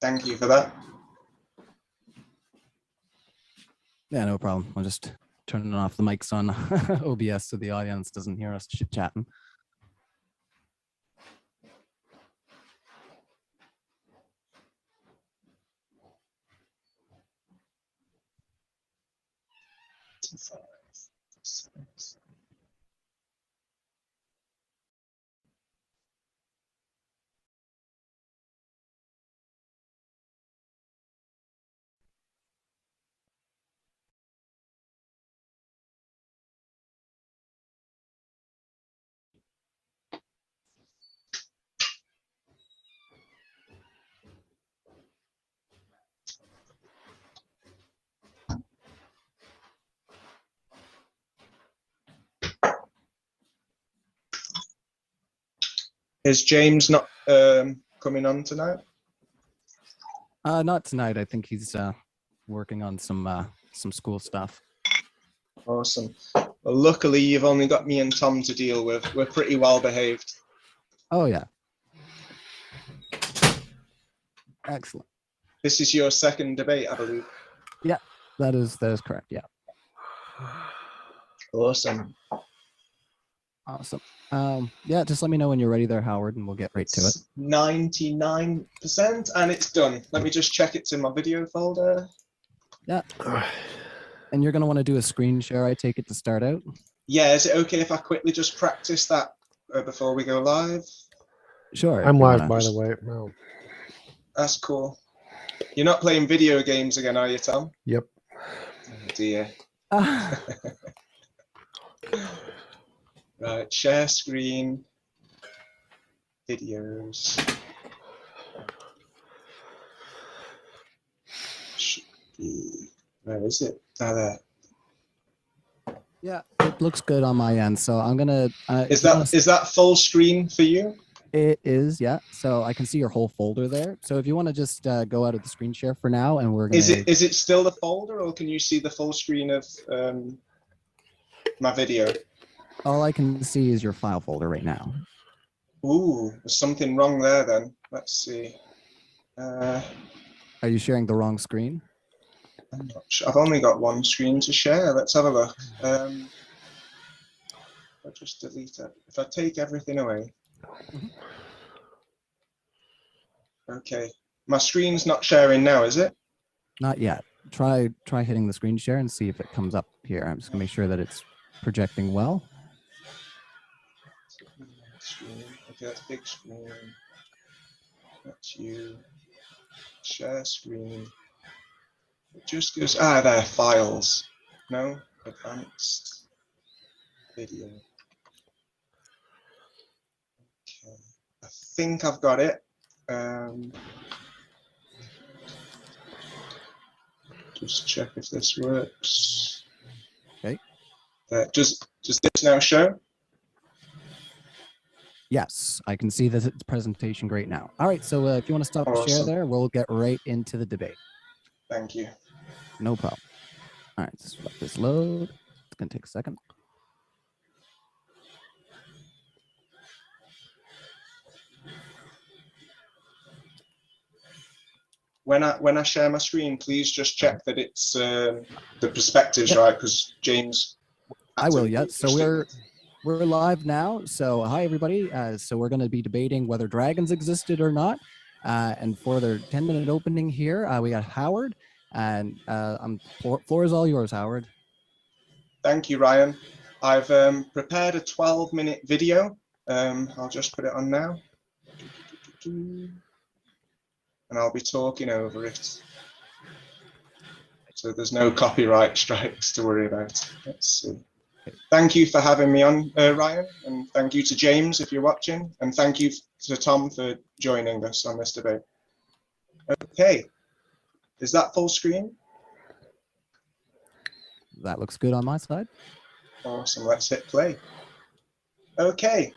Thank you for that. Yeah, no problem. I'm just turning off the mics on OBS so the audience doesn't hear us chit-chatting. Is James not coming on tonight? Not tonight. I think he's working on some school stuff. Awesome. Well, luckily, you've only got me and Tom to deal with. We're pretty well behaved. Oh, yeah. Excellent. This is your second debate, I believe. Yeah, that is correct. Yeah. Awesome. Awesome. Yeah, just let me know when you're ready there, Howard, and we'll get right to it. 99%, and it's done. Let me just check it's in my video folder. Yeah. And you're going to want to do a screen share, I take it, to start out? Yeah, is it okay if I quickly just practice that before we go live? Sure. I'm live, by the way. No. That's cool. You're not playing video games again, are you, Tom? Yep. Oh, dear. Right, share screen, videos. Should be, where is it? Ah, there. Yeah, it looks good on my end. So I'm gonna. Is that full screen for you? It is, yeah. So I can see your whole folder there. So if you want to just go out of the screen share for now, and we're gonna. Is it still the folder, or can you see the full screen of my video? All I can see is your file folder right now. Ooh, there's something wrong there then. Let's see. Are you sharing the wrong screen? I'm not sure. I've only got one screen to share. Let's have a look. I'll just delete it. If I take everything away. Okay. My screen's not sharing now, is it? Not yet. Try hitting the screen share and see if it comes up here. I'm just gonna make sure that it's projecting well. Screen. Okay, that's big screen. That's you. Share screen. It just goes, there, files. No, advanced video. Okay, I think I've got it. Just check if this works. Okay. Does this now show? Yes, I can see the presentation great now. All right, so if you want to stop the share there, we'll get right into the debate. Thank you. No problem. All right, just let this load. It's gonna take a second. When I share my screen, please just check that it's the perspective's right, because James. I will. Yeah. So we're live now. So hi everybody. So we're going to be debating whether dragons existed or not. And for their 10-minute opening here, we got Howard, and floor is all yours, Howard. Thank you, Ryan. I've prepared a 12-minute video. I'll just put it on now. And I'll be talking over it. So there's no copyright strikes to worry about. Let's see. Thank you for having me on, Ryan, and thank you to James if you're watching, and thank you to Tom for joining us on this debate. Okay, is that full screen? That looks good on my side. Awesome, let's hit play. Okay,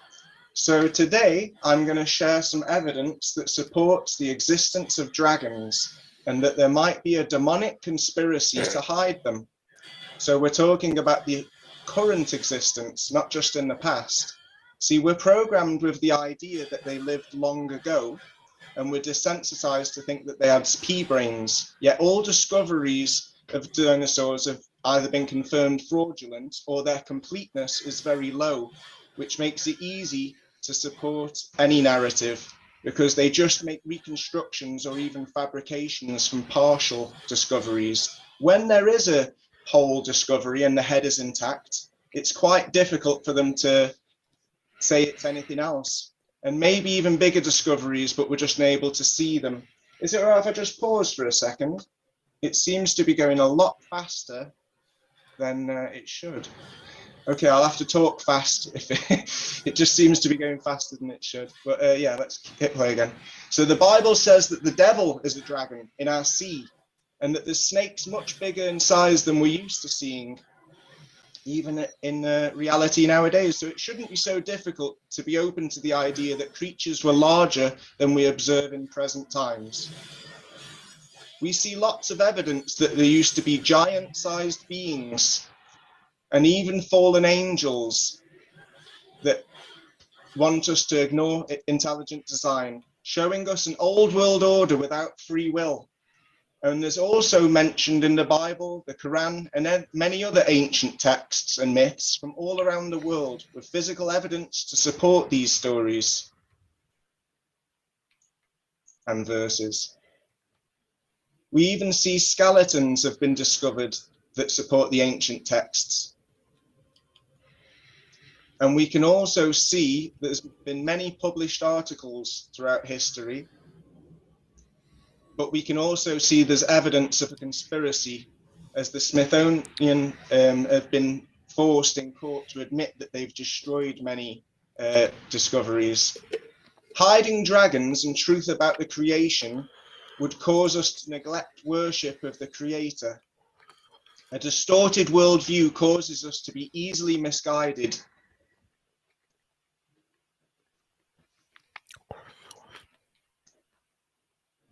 so today I'm going to share some evidence that supports the existence of dragons and that there might be a demonic conspiracy to hide them. So we're talking about the current existence, not just in the past. See, we're programmed with the idea that they lived long ago, and we're desensitized to think that they had pea brains. Yet all discoveries of dinosaurs have either been confirmed fraudulent or their completeness is very low, which makes it easy to support any narrative because they just make reconstructions or even fabrications from partial discoveries. When there is a whole discovery and the head is intact, it's quite difficult for them to say it's anything else. And maybe even bigger discoveries, but we're just unable to see them. Is it all right if I just pause for a second? It seems to be going a lot faster than it should. Okay, I'll have to talk fast if it just seems to be going faster than it should. But yeah, let's hit play again. So the Bible says that the devil is a dragon in our sea, and that there's snakes much bigger in size than we're used to seeing, even in reality nowadays. So it shouldn't be so difficult to be open to the idea that creatures were larger than we observe in present times. We see lots of evidence that there used to be giant-sized beings and even fallen angels that want us to ignore intelligent design, showing us an old world order without free will. And there's also mentioned in the Bible, the Quran, and many other ancient texts and myths from all around the world with physical evidence to support these stories and verses. We even see skeletons have been discovered that support the ancient texts. And we can also see there's been many published articles throughout history, but we can also see there's evidence of a conspiracy, as the Smithsonian have been forced in court to admit that they've destroyed many discoveries. Hiding dragons and truth about the creation would cause us to neglect worship of the Creator. A distorted worldview causes us to be easily misguided.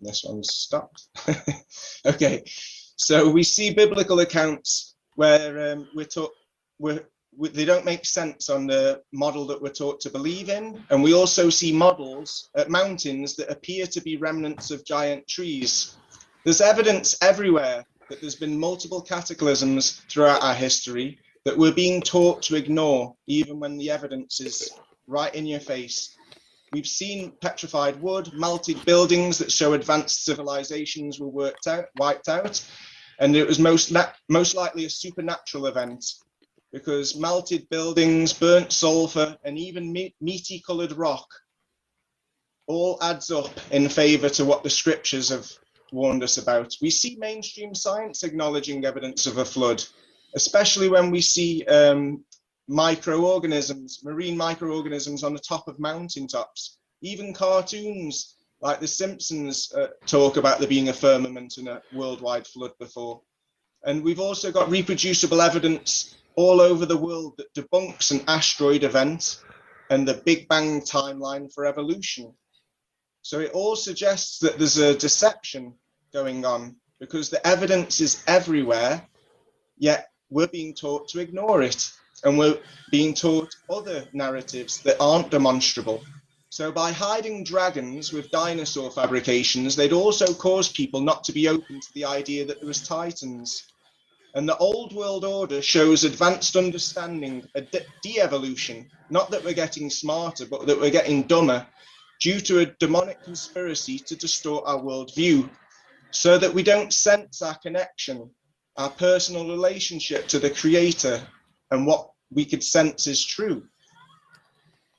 This one's stopped. Okay, so we see biblical accounts where they don't make sense on the model that we're taught to believe in, and we also see models at mountains that appear to be remnants of giant trees. There's evidence everywhere that there's been multiple cataclysms throughout our history that we're being taught to ignore, even when the evidence is right in your face. We've seen petrified wood, melted buildings that show advanced civilizations were wiped out, and it was most likely a supernatural event, because melted buildings, burnt sulfur, and even meaty colored rock all adds up in favor to what the scriptures have warned us about. We see mainstream science acknowledging evidence of a flood, especially when we see microorganisms, marine microorganisms on the top of mountaintops. Even cartoons like The Simpsons talk about there being a firmament and a worldwide flood before. And we've also got reproducible evidence all over the world that debunks an asteroid event and the Big Bang timeline for evolution. So it all suggests that there's a deception going on because the evidence is everywhere, yet we're being taught to ignore it. And we're being taught other narratives that aren't demonstrable. So by hiding dragons with dinosaur fabrications, they'd also cause people not to be open to the idea that there was titans. And the old world order shows advanced understanding, a de-evolution, not that we're getting smarter, but that we're getting dumber due to a demonic conspiracy to distort our worldview, so that we don't sense our connection, our personal relationship to the Creator, and what we could sense is true.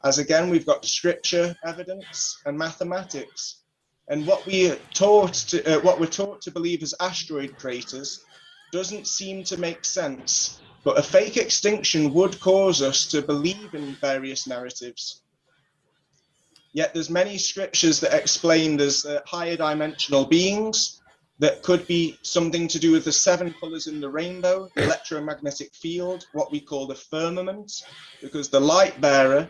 As again, we've got scripture evidence and mathematics, and what we're taught to believe as asteroid craters doesn't seem to make sense. But a fake extinction would cause us to believe in various narratives. Yet there's many scriptures that explain there's higher dimensional beings that could be something to do with the 7 colors in the rainbow, the electromagnetic field, what we call the firmament, because the light bearer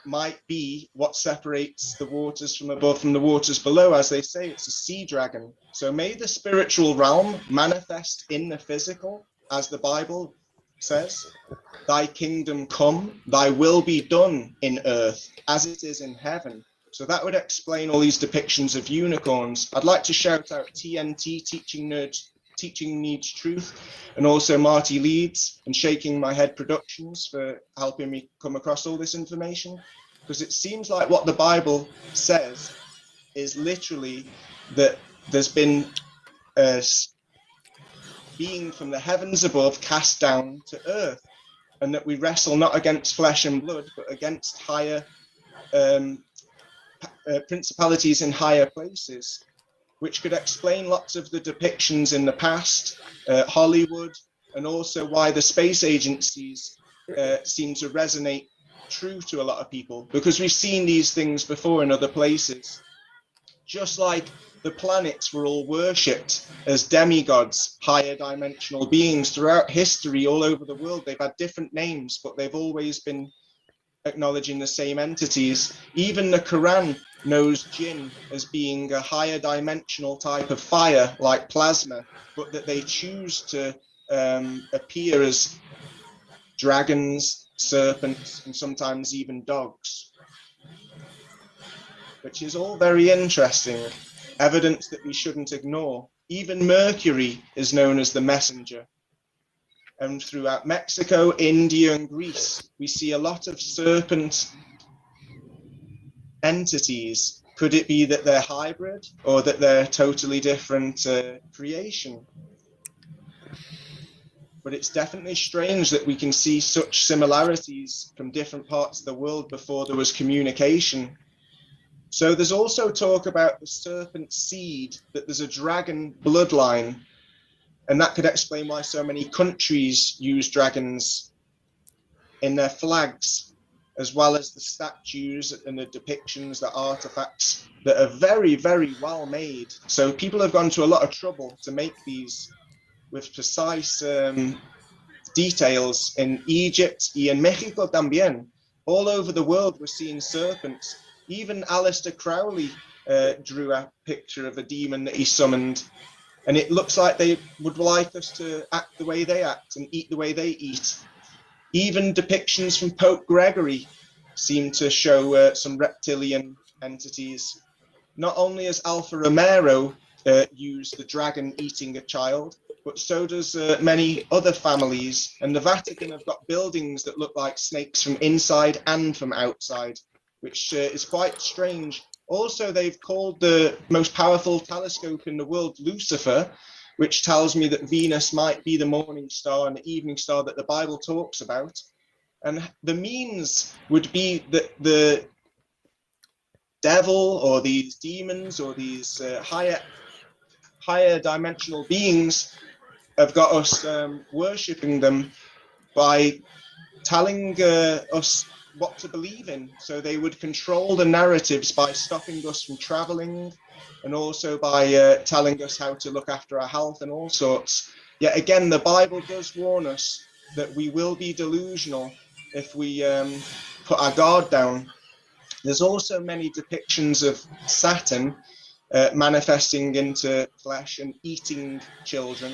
might be what separates the waters from above from the waters below. As they say, it's a sea dragon. So may the spiritual realm manifest in the physical, as the Bible says, thy kingdom come, thy will be done in earth as it is in heaven. So that would explain all these depictions of unicorns. I'd like to shout out TNT, Teaching Needs Truth, and also Marty Leeds and Shaking My Head Productions for helping me come across all this information. Because it seems like what the Bible says is literally that there's been a being from the heavens above cast down to earth, and that we wrestle not against flesh and blood, but against higher principalities in higher places, which could explain lots of the depictions in the past, Hollywood, and also why the space agencies seem to resonate true to a lot of people, because we've seen these things before in other places. Just like the planets were all worshipped as demigods, higher dimensional beings throughout history all over the world. They've had different names, but they've always been acknowledging the same entities. Even the Quran knows jinn as being a higher dimensional type of fire, like plasma, but that they choose to appear as dragons, serpents, and sometimes even dogs, which is all very interesting, evidence that we shouldn't ignore. Even Mercury is known as the messenger. And throughout Mexico, India, and Greece, we see a lot of serpent entities. Could it be that they're hybrid, or that they're totally different creation? But it's definitely strange that we can see such similarities from different parts of the world before there was communication. So there's also talk about the serpent seed, that there's a dragon bloodline, and that could explain why so many countries use dragons in their flags, as well as the statues and the depictions, the artifacts that are very, very well made. So people have gone to a lot of trouble to make these with precise details in Egypt y en Mexico también. All over the world, we're seeing serpents. Even Aleister Crowley drew a picture of a demon that he summoned, and it looks like they would like us to act the way they act and eat the way they eat. Even depictions from Pope Gregory seem to show some reptilian entities. Not only has Alfa Romero used the dragon eating a child, but so does many other families. And the Vatican have got buildings that look like snakes from inside and from outside, which is quite strange. Also, they've called the most powerful telescope in the world Lucifer, which tells me that Venus might be the morning star and the evening star that the Bible talks about. And the means would be that the devil or these demons or these higher dimensional beings have got us worshipping them by telling us what to believe in. So they would control the narratives by stopping us from traveling, and also by telling us how to look after our health and all sorts. Yet again, the Bible does warn us that we will be delusional if we put our guard down. There's also many depictions of Satan manifesting into flesh and eating children,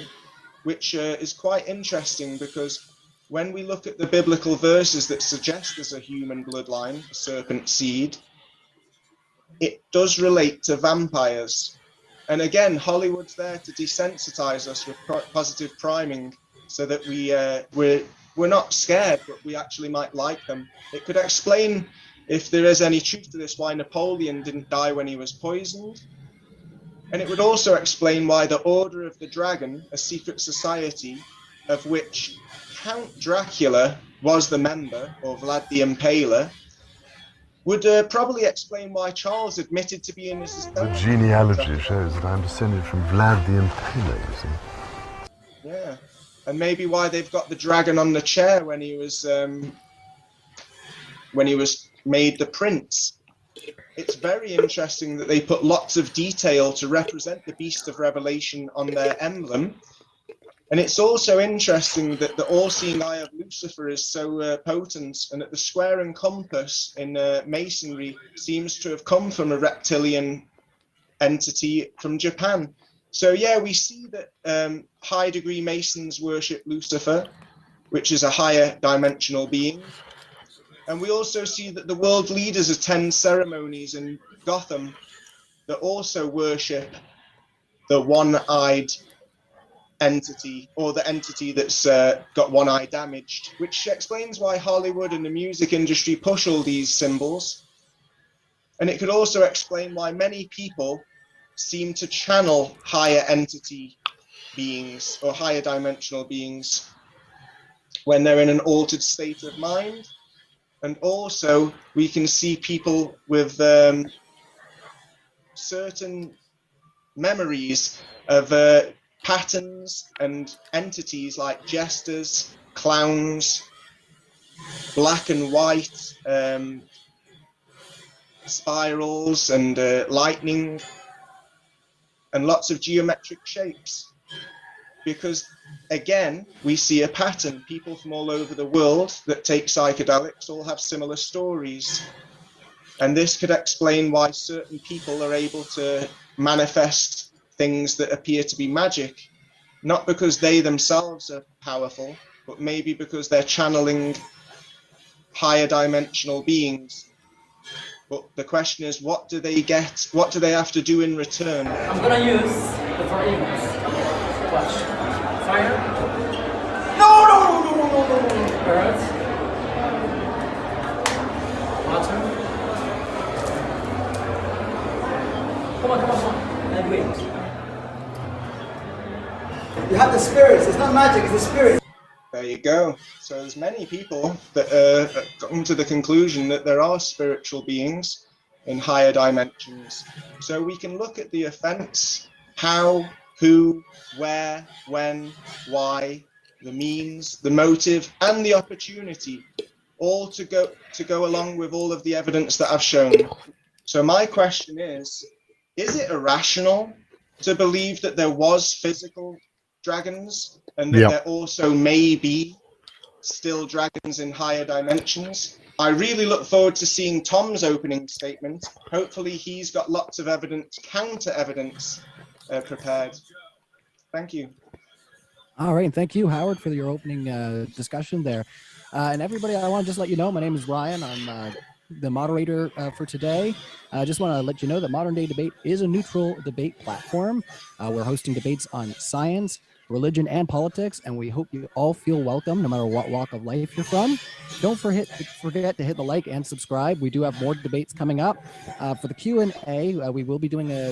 which is quite interesting, because when we look at the biblical verses that suggest there's a human bloodline, a serpent seed, it does relate to vampires. And again, Hollywood's there to desensitize us with positive priming, so that we're not scared, but we actually might like them. It could explain, if there is any truth to this, why Napoleon didn't die when he was poisoned. And it would also explain why the Order of the Dragon, a secret society of which Count Dracula was the member, or Vlad the Impaler, would probably explain why Charles admitted to being a society. The genealogy shows that I'm descended from Vlad the Impaler, you see. Yeah, and maybe why they've got the dragon on the chair when he was made the prince. It's very interesting that they put lots of detail to represent the Beast of Revelation on their emblem. And it's also interesting that the all-seeing eye of Lucifer is so potent, and that the square and compass in masonry seems to have come from a reptilian entity from Japan. So yeah, we see that high-degree Masons worship Lucifer, which is a higher dimensional being. And we also see that the world leaders attend ceremonies and Gotham that also worship the one-eyed entity, or the entity that's got one eye damaged, which explains why Hollywood and the music industry push all these symbols. And it could also explain why many people seem to channel higher entity beings or higher dimensional beings when they're in an altered state of mind. And also we can see people with certain memories of patterns and entities like jesters, clowns, black and white spirals, and lightning, and lots of geometric shapes. Because again, we see a pattern. People from all over the world that take psychedelics all have similar stories. And this could explain why certain people are able to manifest things that appear to be magic, not because they themselves are powerful, but maybe because they're channeling higher dimensional beings. But the question is, what do they get? What do they have to do in return? I'm gonna use the four eagles. Watch. Fire. No. Birds. Water. Come on. And wind. You have the spirits. It's not magic, it's the spirit. There you go. So there's many people that come to the conclusion that there are spiritual beings in higher dimensions. So we can look at the offense, how, who, where, when, why, the means, the motive, and the opportunity, all to go along with all of the evidence that I've shown. So my question is it irrational to believe that there was physical dragons and that there also may be still dragons in higher dimensions? I really look forward to seeing Tom's opening statement. Hopefully he's got lots of evidence, counter evidence prepared. Thank you. All right, and thank you, Howard, for your opening discussion there. And everybody, I want to just let you know, my name is Ryan. I'm the moderator for today. I just want to let you know that Modern Day Debate is a neutral debate platform. We're hosting debates on science, religion, and politics, and we hope you all feel welcome no matter what walk of life you're from. Don't forget to hit the like and subscribe. We do have more debates coming up. For the Q&A, we will be doing a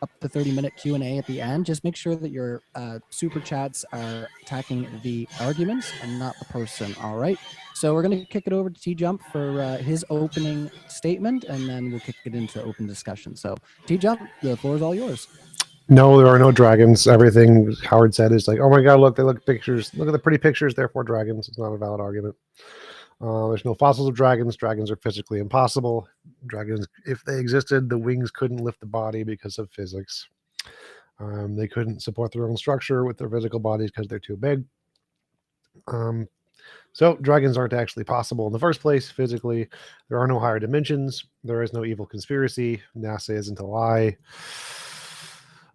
up to 30-minute Q&A at the end. Just make sure that your super chats are attacking the arguments and not the person, all right? So we're going to kick it over to TJump for his opening statement, and then we'll kick it into open discussion. So TJump, the floor is all yours. No, there are no dragons. Everything Howard said is like, oh my God, look, they look pictures. Look at the pretty pictures, therefore dragons. It's not a valid argument. There's no fossils of dragons. Dragons are physically impossible. Dragons, if they existed, the wings couldn't lift the body because of physics. They couldn't support their own structure with their physical bodies because they're too big. So dragons aren't actually possible in the first place. Physically, there are no higher dimensions. There is no evil conspiracy. NASA isn't a lie.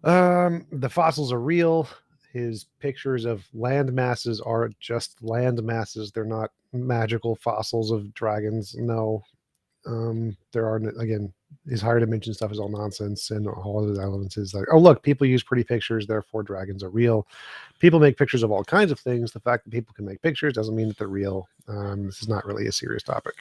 The fossils are real. His pictures of land masses are just land masses. They're not magical fossils of dragons. No. There are, again, his higher dimension stuff is all nonsense, and all of his elements is like, oh, look, people use pretty pictures, therefore dragons are real. People make pictures of all kinds of things. The fact that people can make pictures doesn't mean that they're real. This is not really a serious topic.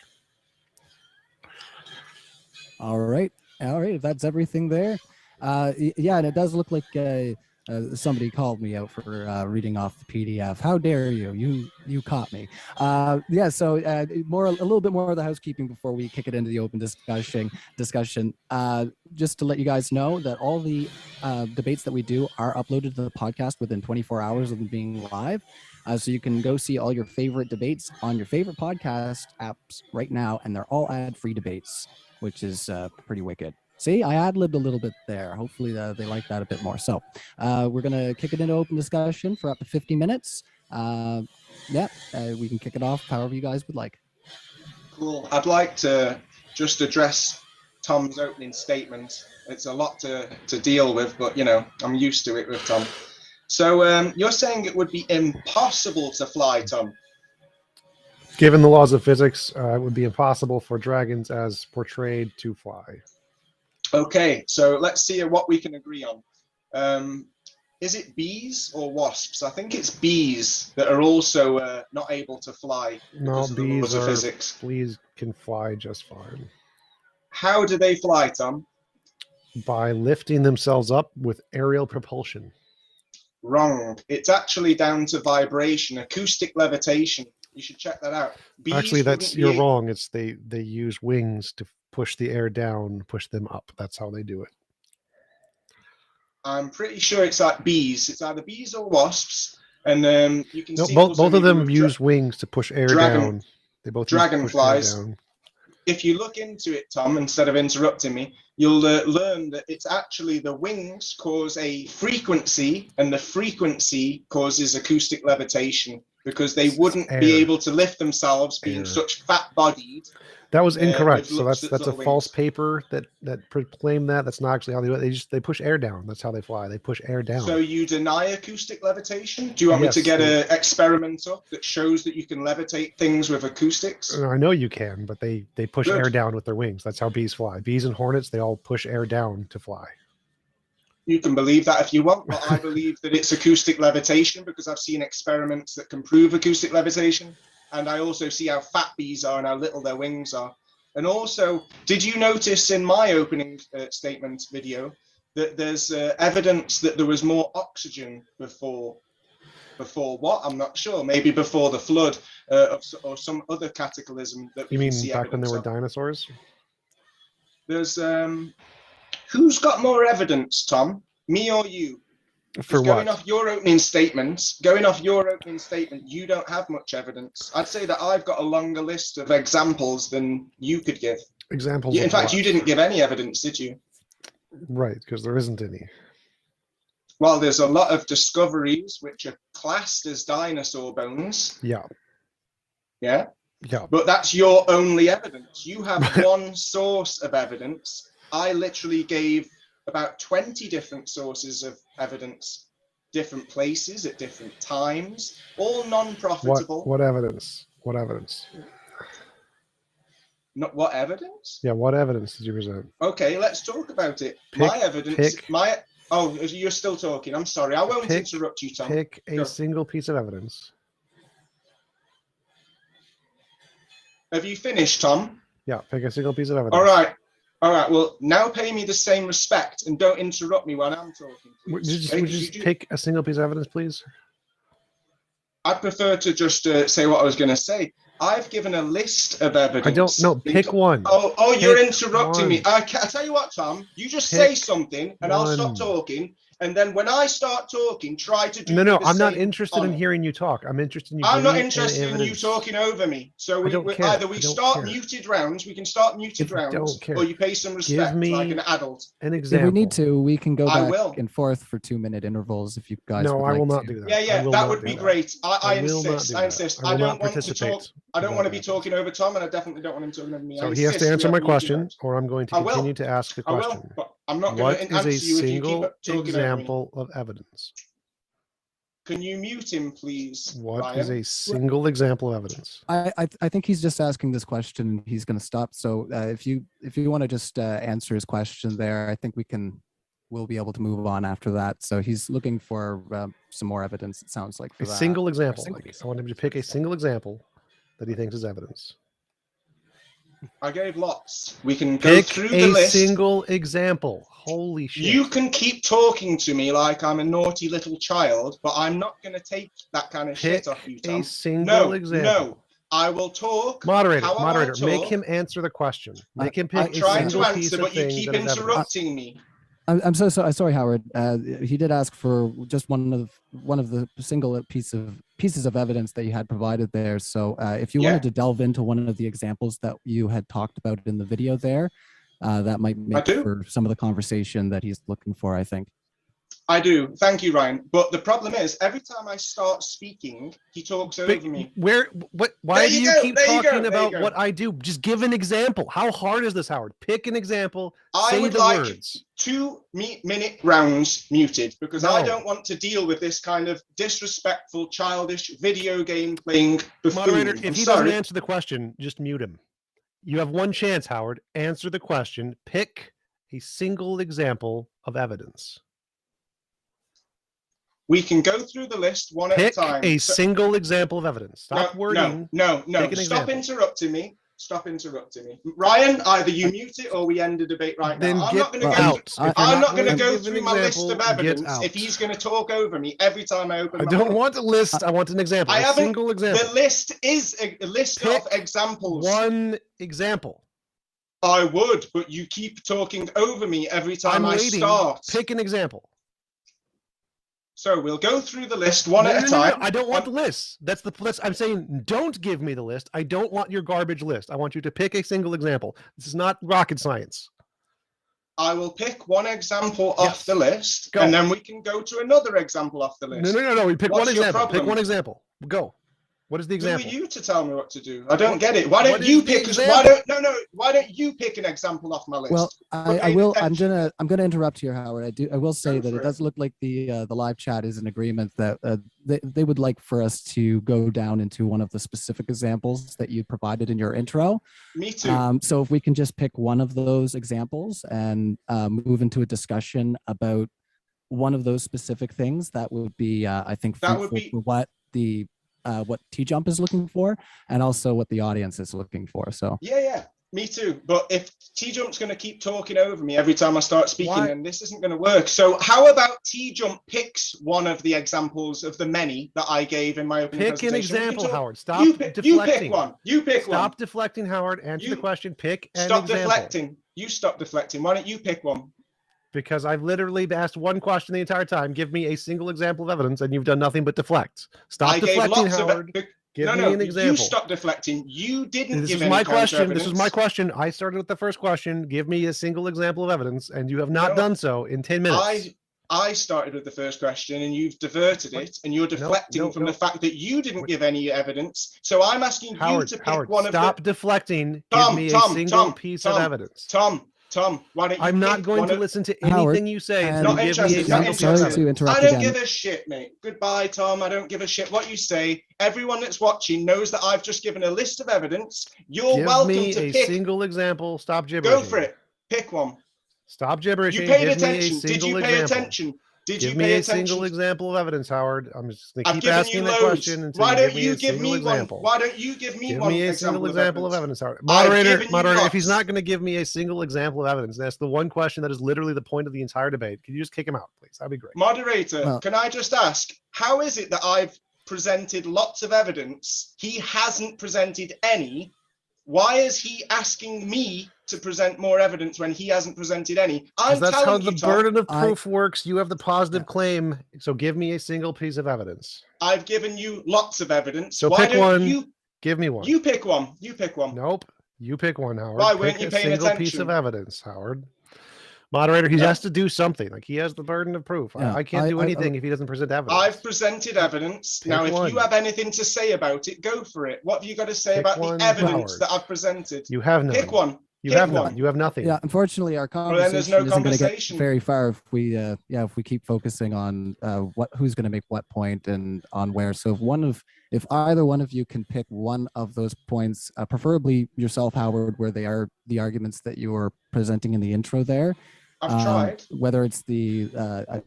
All right. If that's everything there. Yeah, and it does look like somebody called me out for reading off the PDF. How dare you? You caught me. Yeah, so a little bit more of the housekeeping before we kick it into the open discussion. Just to let you guys know that all the debates that we do are uploaded to the podcast within 24 hours of them being live. So you can go see all your favorite debates on your favorite podcast apps right now, and they're all ad-free debates, which is pretty wicked. See, I ad-libbed a little bit there. Hopefully they like that a bit more. So we're going to kick it into open discussion for up to 50 minutes. We can kick it off however you guys would like. Cool. I'd like to just address Tom's opening statement. It's a lot to deal with, but, you know, I'm used to it with Tom. So you're saying it would be impossible to fly, Tom? Given the laws of physics, it would be impossible for dragons as portrayed to fly. Okay, so let's see what we can agree on. Is it bees or wasps? I think it's bees that are also not able to fly No, because of the laws bees of are. physics. Bees can fly just fine How do they fly, Tom? by lifting themselves up with aerial propulsion. Wrong. It's actually down to vibration, acoustic levitation. You should check that out. Bees Actually, wouldn't you're be- wrong. It's they use wings to push the air down, push them up. That's how they do it. I'm pretty sure it's like bees. It's either bees or wasps. And you can No, see both also of maybe them with use wings to push air down. They both use to push air dragonflies. down. If you look into it, Tom, instead of interrupting me, you'll learn that it's actually the wings cause a frequency, and the frequency causes acoustic levitation because they wouldn't be able to lift themselves, being such fat-bodied. That was incorrect. So with that's a little false wings. paper that proclaimed that. That's not actually how they do it. They push air down. That's how they fly. They push air down. So you deny acoustic levitation? Do you want me to Yes, get an experiment up that shows that you can levitate things with acoustics? I know you can, but they push Good. air down with their wings. That's how bees fly. Bees and hornets, they all push air down to fly. You can believe that if you want, but I believe that it's acoustic levitation because I've seen experiments that can prove acoustic levitation. And I also see how fat bees are and how little their wings are. And also, did you notice in my opening statement video that there's evidence that there was more oxygen before what? I'm not sure. Maybe before the flood or some other cataclysm that we You can mean see back when there evidence were of. dinosaurs? There's who's got more evidence, Tom? Me or you? For Going what? off your opening statement, you don't have much evidence. I'd say that I've got a longer list of examples than you could give. Examples In of fact, what? you didn't give any evidence, did you? Right, because there isn't any. Well, there's a lot of discoveries which are classed as dinosaur bones. Yeah. Yeah. Yeah. But that's your only evidence. You have one source of evidence. I literally gave about 20 different sources of evidence, different places at different times, all non-profitable. What evidence? What evidence? Not what evidence? Yeah, what evidence did you present? Okay, let's talk about it. My evidence, oh, you're still talking. I'm sorry. I won't interrupt you, Tom. Pick a single piece of evidence. Have you finished, Tom? Yeah, pick a single piece of evidence. All right. All right. Well, now pay me the same respect and don't interrupt me when I'm talking. Would you just pick a single piece of evidence, please? I prefer to just say what I was going to say. I've given a list of evidence. I don't know. Pick one. Oh, you're interrupting me. I tell you what, Tom. You just say something and I'll stop talking. And then when I start talking, try to do No, I'm not interested in hearing you talk. I'm interested in you. I'm not interested in you talking over me. So either we start muted rounds, we can start muted rounds, or you pay some respect like an adult. An example. If we need to, we can go back and forth for 2-minute intervals if you guys No, would I like will not to. do that. Yeah, that would be great. I insist. I insist. I don't want to talk. I don't want to be talking over Tom, and I definitely don't want him talking over me. So he has to answer my question, or I'm going to continue to ask the question. I will, but I'm not going to answer you if you keep talking example of evidence? Can you mute him, please? What Ryan? is a single example of evidence? I think he's just asking this question. He's going to stop. So if you want to just answer his question there, I think we'll be able to move on after that. So he's looking for some more evidence. It sounds like for that. Single example. I want him to pick a single example that he thinks is evidence. I gave lots. We can go through the list. Pick a single example. Holy shit. You can keep talking to me like I'm a naughty little child, but I'm not going to take that kind of shit off you, Tom. A single example. No, I will talk. Moderator, make him answer the question. Make him pick a single piece of thing. But you keep interrupting me. I'm so sorry, Howard. He did ask for just one of the single pieces of evidence that you had provided there. So if you wanted to delve into one of the examples that you had talked about in the video there, that might make for some of the conversation that he's looking for, I think. I do. Thank you, Ryan. But the problem is, every time I start speaking, he talks over me. Why do you keep talking about what I do? Just give an example. How hard is this, Howard? Pick an example. I would like 2-minute rounds muted because I don't want to deal with this kind of disrespectful, childish video game playing buffoon. Moderator, if he doesn't answer the question, just mute him. You have one chance, Howard. Answer the question. Pick a single example of evidence. We can go through the list one Pick at a time. a single example of evidence. Stop wording. No. Pick an Stop example. interrupting me. Stop interrupting me. Ryan, either you mute it or we end the debate right Then now. I'm get not going to go. out. I'm not going to willing go give an through my list example, of get evidence out. if he's going to talk over me every time I open I my don't mouth. want a list. I want an example. I A haven't. single example. The list is a list Pick of examples. One example. I would, but you keep talking over me every time I'm I waiting. start. Pick an example. So we'll go through the list one at a time. I don't want the list. That's I'm saying don't give me the list. I don't want your garbage list. I want you to pick a single example. This is not rocket science. I will pick one example off the list, Go. and then we can go to another example off the list. No. We pick What's one your example. problem? Pick one example. Go. What is the example? Who are you to tell me what to do? I don't get it. Why don't What you is the pick? example? Why don't you pick an example off my list? Well, I Okay, will. attention. I'm gonna interrupt here, Howard. I will say Go that for it it. does look like the live chat is in agreement that they would like for us to go down into one of the specific examples that you provided in your intro. Me too. So if we can just pick one of those examples and move into a discussion about one of those specific things, that would be, I think, That would fruitful be- for what TJump is looking for, and also what the audience is looking for. So Yeah, me too. But if TJump's going to keep talking over me every time I start speaking, Why? then this isn't going to work. So how about TJump picks one of the examples of the many that I gave in my opening Pick an presentation? We can example, talk- Howard. Stop You deflecting. pick one. You pick one. Stop deflecting, Howard. Answer the You- question. Pick an Stop example. deflecting. You stop deflecting. Why don't you pick one? Because I've literally asked one question the entire time. Give me a single example of evidence, and you've done nothing but deflect. Stop I gave deflecting, lots Howard. of. Give No, me no. an example. You stop deflecting. You didn't This give is any my counter question. evidence. This is my question. I started with the first question. Give me a single example of evidence, and you have not No. done so in 10 minutes. I started with the first question and you've diverted it, and you're deflecting from the fact that you didn't give any evidence. So I'm asking you to pick one of the. Stop deflecting. Tom, Give me Tom, a single Tom, piece Tom, of evidence. Tom, why don't you? I'm not pick going one to of- listen to Howard, anything you say. and- until Not you give me a interested, not single piece of sorry interested. to evidence. interrupt I don't again. give a shit, mate. Goodbye, Tom. I don't give a shit what you say. Everyone that's watching knows that I've just given a list of evidence. You're Give welcome me to a pick. single example. Stop gibbering. Go for it. Pick one. Stop gibbering. You paid Give me a attention. Did you single pay example. attention? Did Give you me pay a attention? single example of evidence, Howard. I'm just going to I've keep given asking you that loads. question until Why you don't give me you a give single me example. one? Why don't you give me Give one me a example single of example of evidence? evidence, Howard. I've given you Moderator, if lots. he's not going to give me a single example of evidence, that's the one question that is literally the point of the entire debate. Can you just kick him out, please? That'd be great. Moderator, Well- can I just ask, how is it that I've presented lots of evidence? He hasn't presented any. Why is he asking me to present more evidence when he hasn't presented any? I'm That's how telling the you, Tom, burden of proof works. You have the positive claim, so give me a single piece of evidence. I've given you lots of evidence. So Why pick don't one. you Give me one. you pick one? You pick one. Nope. You pick one, Howard. Why Pick weren't you a paying single piece attention? of evidence, Howard. Moderator, he No. has to do something. Like he has the burden of proof. Yeah, I can't do anything if he doesn't present evidence. I've presented evidence. Pick Now, if one. you have anything to say about it, go for it. What have you got to say Pick about one, the evidence Howard. that I've presented? You have none. Pick one. You Pick have one. none. You have nothing. Yeah, unfortunately, our then conversation there's no isn't going to get conversation. very far if we keep focusing on who's going to make what point and on where. So if either one of you can pick one of those points, preferably yourself, Howard, where they are the arguments that you were presenting in the intro there. I've tried. Whether it's I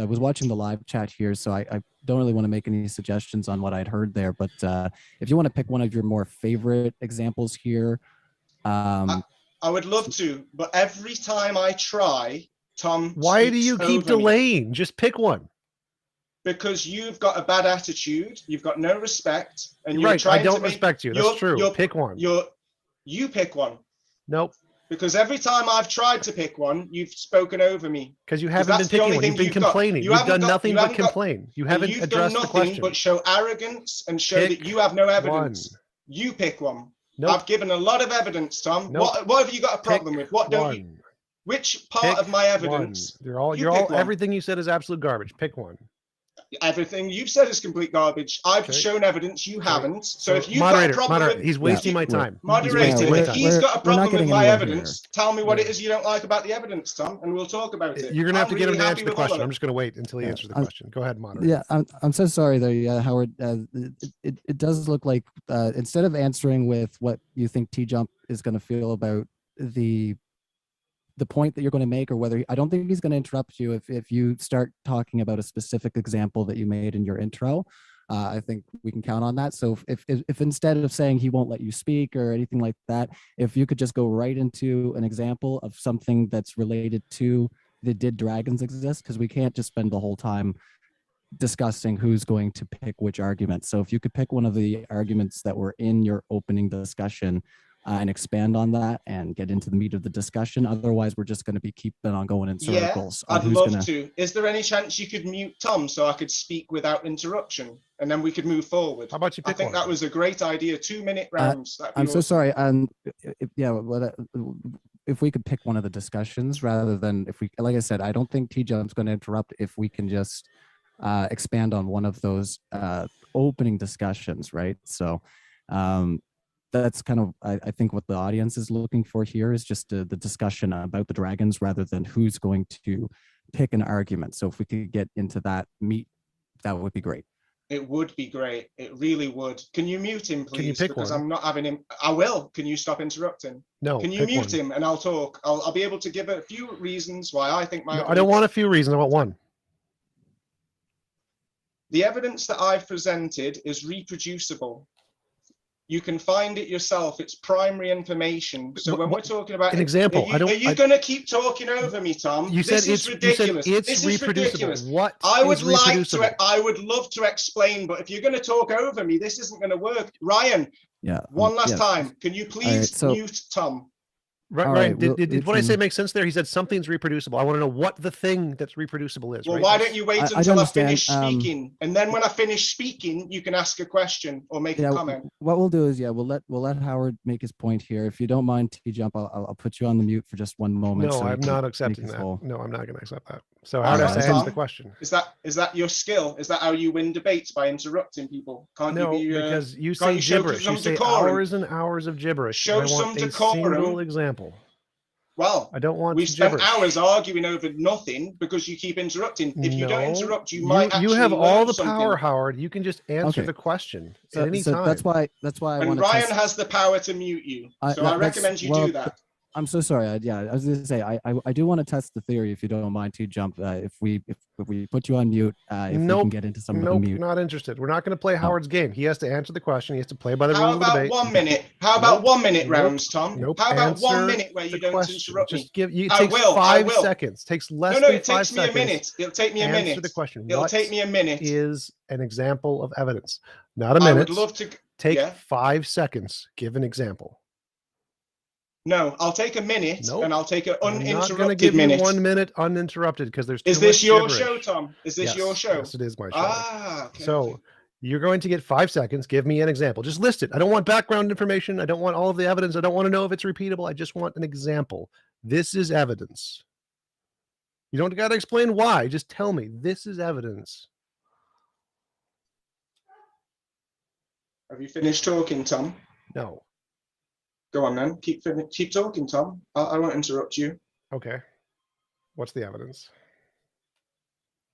was watching the live chat here, so I don't really want to make any suggestions on what I'd heard there. But if you want to pick one of your more favorite examples here. I would love to, but every time I try, Tom. Why do speaks you keep over me. delaying? Just pick one. Because you've got a bad attitude, you've got no respect, and You're you're right. trying I don't to make, respect you. That's true. Pick one. You pick one. Nope. Because every time I've tried to pick one, you've spoken over me. Because you haven't been that's the picking only one. thing You've been you've got. complaining. You You've haven't done got- nothing you but haven't got- complain. You And haven't you've done addressed the nothing question. but show arrogance and show Pick that you have no evidence. one. You pick one. Nope. I've given a lot of evidence, Tom. Nope. What have you got a problem Pick with? What don't you? one. Which part Pick of my evidence? one. You pick one. Everything you said is absolute garbage. Pick one. Everything you've said is complete garbage. I've Okay. shown evidence. You haven't. So if you've moderator, got a problem moderator, with, he's wasting my time. He's moderator, wasting my if time. he's got a We're not problem with getting my anywhere evidence, tell me what Yeah. it is you don't like about the evidence, Tom, and we'll talk about it. You're gonna have I'm to get him really to happy answer the with all of question. it. I'm just gonna wait until he Yeah, answers the I'm- question. Go ahead, moderator. Yeah, I'm so sorry there, Howard. It does look like instead of answering with what you think TJump is going to feel about the the point that you're going to make, or whether I don't think he's going to interrupt you if you start talking about a specific example that you made in your intro. I think we can count on that. So if instead of saying he won't let you speak or anything like that, if you could just go right into an example of something that's related to the did dragons exist, because we can't just spend the whole time discussing who's going to pick which argument. So if you could pick one of the arguments that were in your opening discussion and expand on that and get into the meat of the discussion. Otherwise, we're just going to be keeping on going in circles. Yeah, I'd love to. Is there any chance you could mute Tom so I could speak without interruption, and then we could move forward? How about you pick I think one? that was a great idea. 2-minute rounds. I'm so sorry. If we could pick one of the discussions rather than if we, like I said, I don't think TJump's going to interrupt if we can just expand on one of those opening discussions, right? So that's kind of, I think what the audience is looking for here is just the discussion about the dragons rather than who's going to pick an argument. So if we could get into that meat, that would be great. It would be great. It really would. Can you mute him, please? Can you pick because one? I'm not having him. I will. Can you stop interrupting? No. Can you mute him and I'll talk? I'll be able to give a few reasons why I think my. No, I don't want a few reasons. I want one. The evidence that I've presented is reproducible. You can find it yourself. It's primary information. So when we're talking about an example, are you going to keep talking over me, Tom? You said this is ridiculous. It's reproducible. What I would is reproducible? I would love to explain, but if you're going to talk over me, this isn't going to work. Ryan, one last time. Can you please mute Tom? Right. Did what I say make sense there? He said something's reproducible. I want to know what the thing that's reproducible is. Well, right? why don't you wait until I finish speaking, and then when I finish speaking, you can ask a question or make a comment. What we'll do is, we'll let Howard make his point here. If you don't mind, TJump, I'll put you on the mute for just one moment. No, so I'm not accepting that. Whole... No, I'm not going to accept that. So how does that answer the question? Is that your skill? Is that how you win debates, by interrupting people? Because you say gibberish. You say hours and hours of gibberish. Show some decorum. Single example. Well, I don't want. We spent hours arguing over nothing because you keep interrupting. If you don't interrupt, you might actually. You have all the something. power, Howard. You can just answer the question at any time. That's why. And Ryan has the power to mute you, so I recommend you do that. I'm so sorry. I was going to say I do want to test the theory if you don't mind, TJump. If we put you on mute, if we can get into some of the mute. Not interested. We're not going to play Howard's game. He has to answer the question. He has to play by the rules of the debate. How about 1 minute? How about 1 minute rounds, Tom? How about 1 minute where you don't interrupt me? Just give you. It takes 5 seconds. It takes less than 5 seconds. No, it takes me a minute. It'll take me a minute. Answer the question. It'll take me a minute. Is an example of evidence, not a minute. I would love to take 5 seconds. Give an example. No, I'll take a minute and I'll take an uninterrupted minute. I'm not going to give you 1 minute uninterrupted because there's too Is this much your gibberish. show, Tom? Is this your show? Yes, it is my show. Okay, so you're going to get 5 seconds. Give me an example. Just list it. I don't want background information. I don't want all of the evidence. I don't want to know if it's repeatable. I just want an example. This is evidence. You don't got to explain why. Just tell me this is evidence. Have you finished talking, Tom? No. Go on then. Keep talking, Tom. I won't interrupt you. Okay. What's the evidence?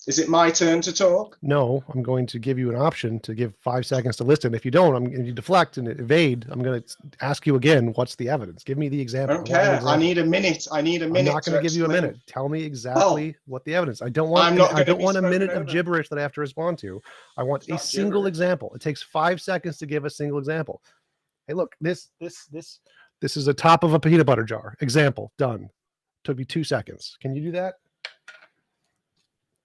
Is it my turn to talk? No, I'm going to give you an option to give 5 seconds to list it. If you don't, I'm going to deflect and evade. I'm going to ask you again, what's the evidence? Give me the example. I don't care. I need a minute. I'm not going to give you a minute. Tell me exactly what the evidence. I don't want a minute of gibberish that I have to respond to. I want a single example. It takes 5 seconds to give a single example. Hey, look, this is the top of a peanut butter jar. Example, done. Took me 2 seconds. Can you do that?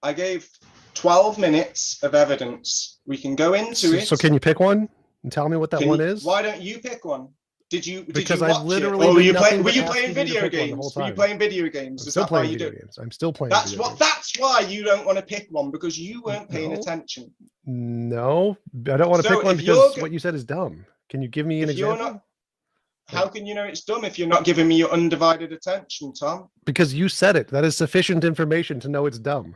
I gave 12 minutes of evidence. We can go into it. So can you pick one and tell me what that one is? Why don't you pick one? Because I've literally were you playing video games? Were you playing video games? I'm still playing video games. I'm still playing. That's why you don't want to pick one, because you weren't paying attention. No, I don't want to pick one because what you said is dumb. Can you give me an example? How can you know it's dumb if you're not giving me your undivided attention, Tom? Because you said it. That is sufficient information to know it's dumb.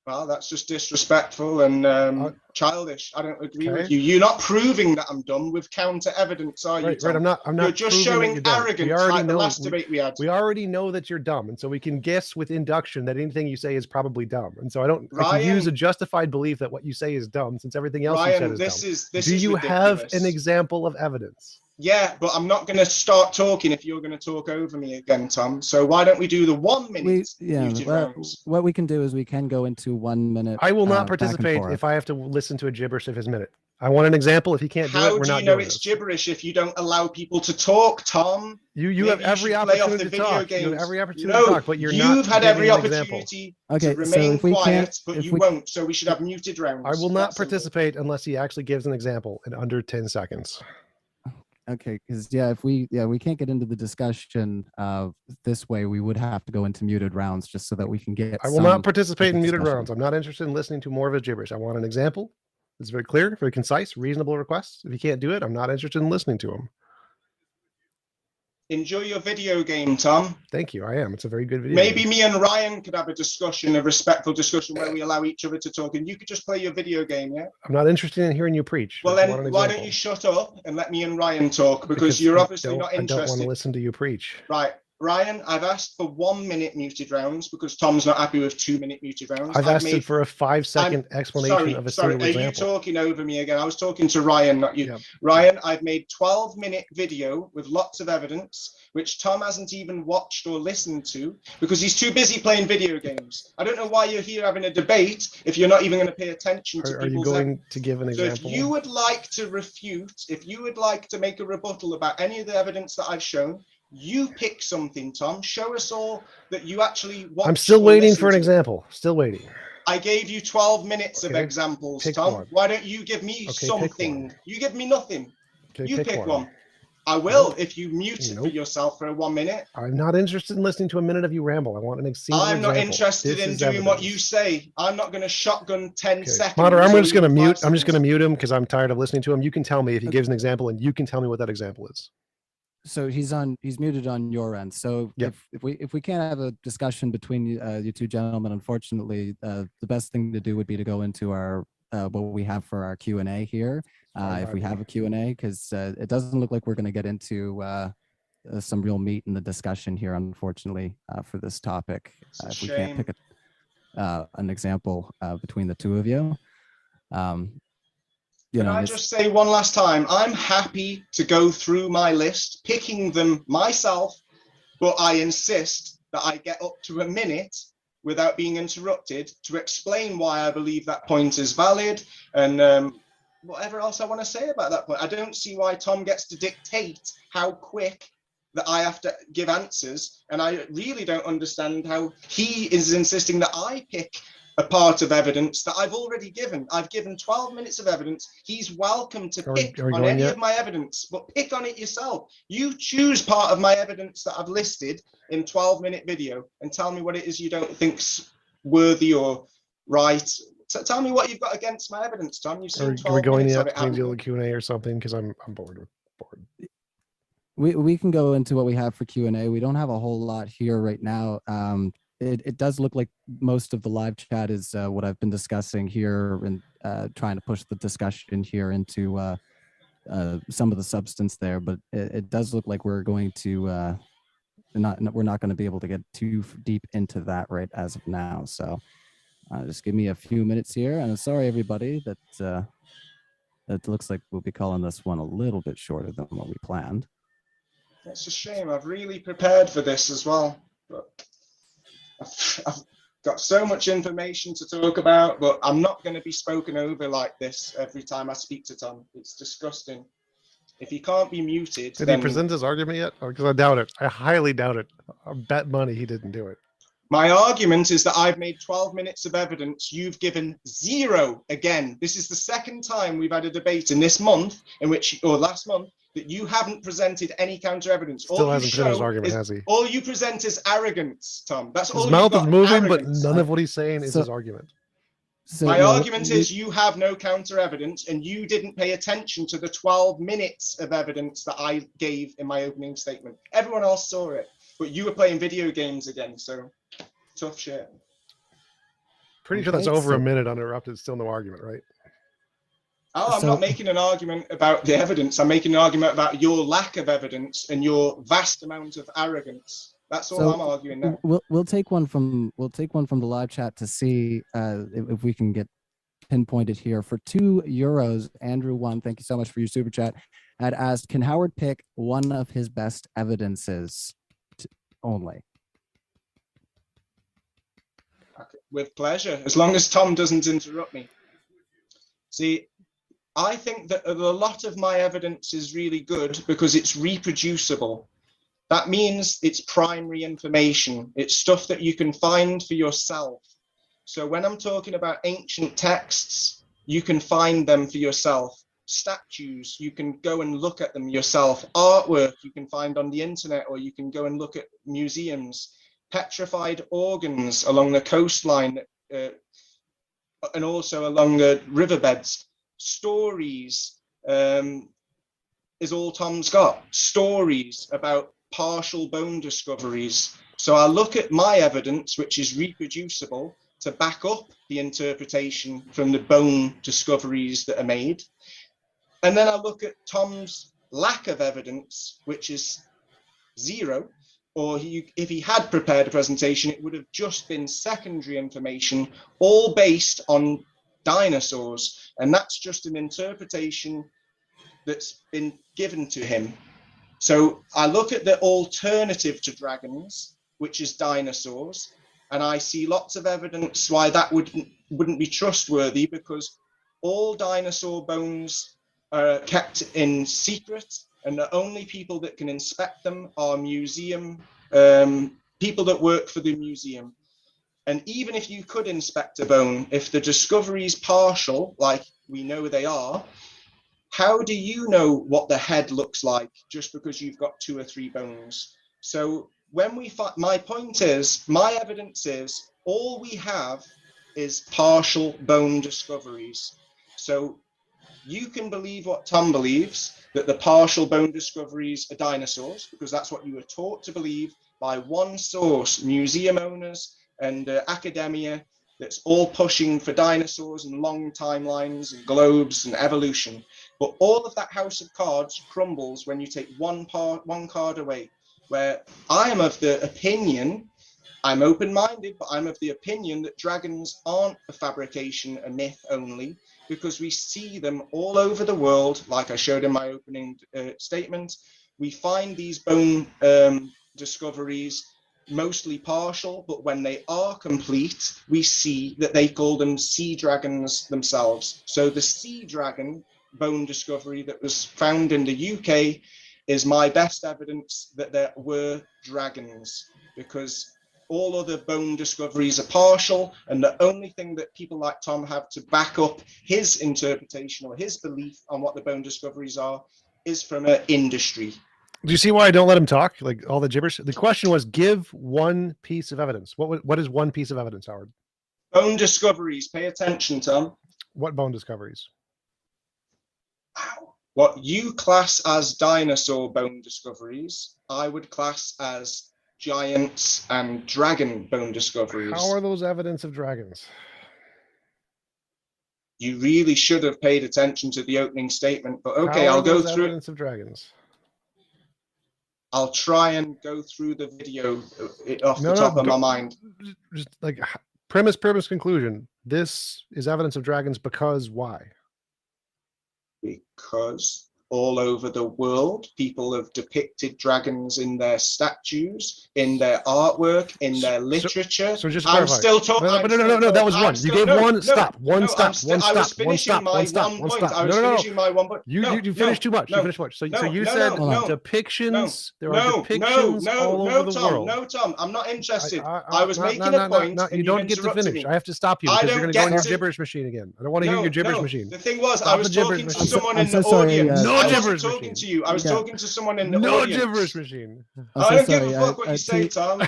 Well, that's just disrespectful and childish. I don't agree with you. You're not proving that I'm dumb with counter evidence, are you, Tom? Right, I'm not. You're just showing arrogance like the last debate we had. We already know that you're dumb, and so we can guess with induction that anything you say is probably dumb. And so I can use a justified belief that what you say is dumb, since everything else you said is dumb. Do you have an example of evidence? Yeah, but I'm not going to start talking if you're going to talk over me again, Tom. So why don't we do the 1 minute muted rounds? What we can do is we can go into 1 minute. I will not back and participate forth. if I have to listen to a gibberish of his minute. I want an example. If he can't do it, How we're do not you know doing it's this. gibberish if you don't allow people to talk, Tom? You have Maybe every should play off opportunity the to video talk. You have games. every opportunity No, to talk, but you're not you've had giving every an example. opportunity Okay, to so remain if we quiet, can't, but if you we, won't. So we should have muted rounds. I will not That's simple. participate unless he actually gives an example in under 10 seconds. okay, because if we can't get into the discussion this way, we would have to go into muted rounds just so that we can get. I will not participate in muted discussion. rounds. I'm not interested in listening to more of his gibberish. I want an example. It's very clear, very concise, reasonable request. If he can't do it, I'm not interested in listening to him. Enjoy your video game, Tom. Thank you. I am. It's a very good video. Maybe me and Ryan could have a discussion, a respectful discussion where we allow each other to talk, and you could just play your video game, yeah? I'm not interested in hearing you preach. Well, I want then an why example. don't you shut up and let me and Ryan talk, because you're obviously not I don't want to interested. listen to you preach. Right. Ryan, I've asked for 1 minute muted rounds because Tom's not happy with 2 minute muted rounds. I've asked for a 5-second explanation of a Sorry, single are example. you talking over me again? I was talking to Ryan, not you. Yep. Ryan, I've made 12-minute video with lots of evidence, which Tom hasn't even watched or listened to because he's too busy playing video games. I don't know why you're here having a debate if you're not even going to pay attention to Are you people's going to give an example? So if you would like to refute, if you would like to make a rebuttal about any of the evidence that I've shown, you pick something, Tom. Show us all that you actually watched. I'm still or waiting listened for an to. example. Still waiting. I gave you 12 minutes of Okay, examples, pick Tom. one. Why don't you give me Okay, pick something? one. You give me nothing. Okay, You pick one. one. I will Nope. if you mute it for Nope. yourself for 1 minute. I'm not interested in listening to a minute of you ramble. I want an single I'm not example. interested This in is doing what evidence. you say. I'm not going to shotgun 10 Okay. seconds. Moderator, I'm or just going to even mute. 5 I'm just going to seconds. mute him because I'm tired of listening to him. You can tell me if he gives an example, and you can tell me what that example is. So he's muted on your end. So Yep. if we can't have a discussion between you two gentlemen, unfortunately, the best thing to do would be to go into our what we have for our Q&A here. If we have a Q&A, because it doesn't look like we're going to get into some real meat in the discussion here, unfortunately, for this topic. If we can't pick an example between the two of you. Can I just say one last time, I'm happy to go through my list, picking them myself, but I insist that I get up to a minute without being interrupted to explain why I believe that point is valid and whatever else I want to say about that point. I don't see why Tom gets to dictate how quick that I have to give answers, and I really don't understand how he is insisting that I pick a part of evidence that I've already given. I've given 12 minutes of evidence. He's welcome to pick on any of my evidence, but pick on it yourself. You choose part of my evidence that I've listed in 12-minute video and tell me what it is you don't think's worthy or right. So tell me what you've got against my evidence, Tom. You've seen 12 Are we going minutes yet of it, to haven't do you? the Q&A or something? Because I'm bored. We can go into what we have for Q&A. We don't have a whole lot here right now. It does look like most of the live chat is what I've been discussing here and trying to push the discussion here into some of the substance there. But it does look like we're going to we're not going to be able to get too deep into that right as of now. So just give me a few minutes here. And I'm sorry, everybody, that it looks like we'll be calling this one a little bit shorter than what we planned. It's a shame. I've really prepared for this as well. But I've got so much information to talk about, but I'm not going to be spoken over like this every time I speak to Tom. It's disgusting. If he can't be muted, Did then he present his argument yet? Because I doubt it. I highly doubt it. I bet money he didn't do it. my argument is that I've made 12 minutes of evidence. You've given 0 again. This is the second time we've had a debate in this month or last month, that you haven't presented any counter evidence. Still hasn't presented his argument, has he? All you present is arrogance, Tom. That's all. His mouth is moving, arrogance. but none of what he's saying is his argument. So, my argument is you have no counter evidence and you didn't pay attention to the 12 minutes of evidence that I gave in my opening statement. Everyone else saw it, but you were playing video games again, so tough shit. Pretty sure that's over a minute uninterrupted, still no argument, right? Oh, I'm not making an argument about the evidence. I'm making an argument about your lack of evidence and your vast amount of arrogance. That's all I'm arguing now. We'll take one from the live chat to see if we can get pinpointed here for €2. Andrew 1, thank you so much for your super chat. had asked, can Howard pick one of his best evidences only? Okay, with pleasure, as long as Tom doesn't interrupt me. See, I think that a lot of my evidence is really good because it's reproducible. That means it's primary information. It's stuff that you can find for yourself. So when I'm talking about ancient texts, you can find them for yourself. Statues, you can go and look at them yourself. Artwork you can find on the internet, or you can go and look at museums. Petrified organs along the coastline and also along the riverbeds. Stories is all Tom's got. Stories about partial bone discoveries. So I look at my evidence, which is reproducible, to back up the interpretation from the bone discoveries that are made. And then I look at Tom's lack of evidence, which is zero, or if he had prepared a presentation, it would have just been secondary information, all based on dinosaurs. And that's just an interpretation that's been given to him. So I look at the alternative to dragons, which is dinosaurs, and I see lots of evidence why that wouldn't be trustworthy, because all dinosaur bones are kept in secret, and the only people that can inspect them are museum people that work for the museum. And even if you could inspect a bone, if the discovery is partial, like we know they are, how do you know what the head looks like just because you've got 2 or 3 bones? So when we find, my point is, my evidence is all we have is partial bone discoveries. So you can believe what Tom believes, that the partial bone discoveries are dinosaurs, because that's what you were taught to believe by one source, museum owners and academia, that's all pushing for dinosaurs and long timelines and globes and evolution. But all of that house of cards crumbles when you take one card away, where I am of the opinion, I'm open-minded, but I'm of the opinion that dragons aren't a fabrication, a myth only, because we see them all over the world, like I showed in my opening statement. We find these bone discoveries mostly partial, but when they are complete, we see that they call them sea dragons themselves. So the sea dragon bone discovery that was found in the UK is my best evidence that there were dragons, because all other bone discoveries are partial, and the only thing that people like Tom have to back up his interpretation or his belief on what the bone discoveries are is from an industry. Do you see why I don't let him talk? Like all the gibberish. The question was, give one piece of evidence. What is one piece of evidence, Howard? Bone discoveries. Pay attention, Tom. What bone discoveries? What you class as dinosaur bone discoveries, I would class as giants and dragon bone discoveries. How are those evidence of dragons? You really should have paid attention to the opening statement, but okay, I'll go through evidence of dragons. I'll try and go through the video off the top of my mind. Just like premise, conclusion. This is evidence of dragons because why? Because all over the world, people have depicted dragons in their statues, in their artwork, in their literature. So just I'm clarify. still talking. No, that was one. You gave one stop. One stop. I was finishing my one point. You finished too much. You finished too much. So you said depictions. There are depictions all over the world. No, Tom, I'm not interested. I was making a point. You don't get to finish. I have to stop you because you're going to go in your gibberish machine again. I don't want to hear your gibberish machine. The thing was, I was talking to someone in the audience. No gibberish machine. To you. I was talking to someone in the no audience. gibberish machine. I don't give a fuck what you say, Tom.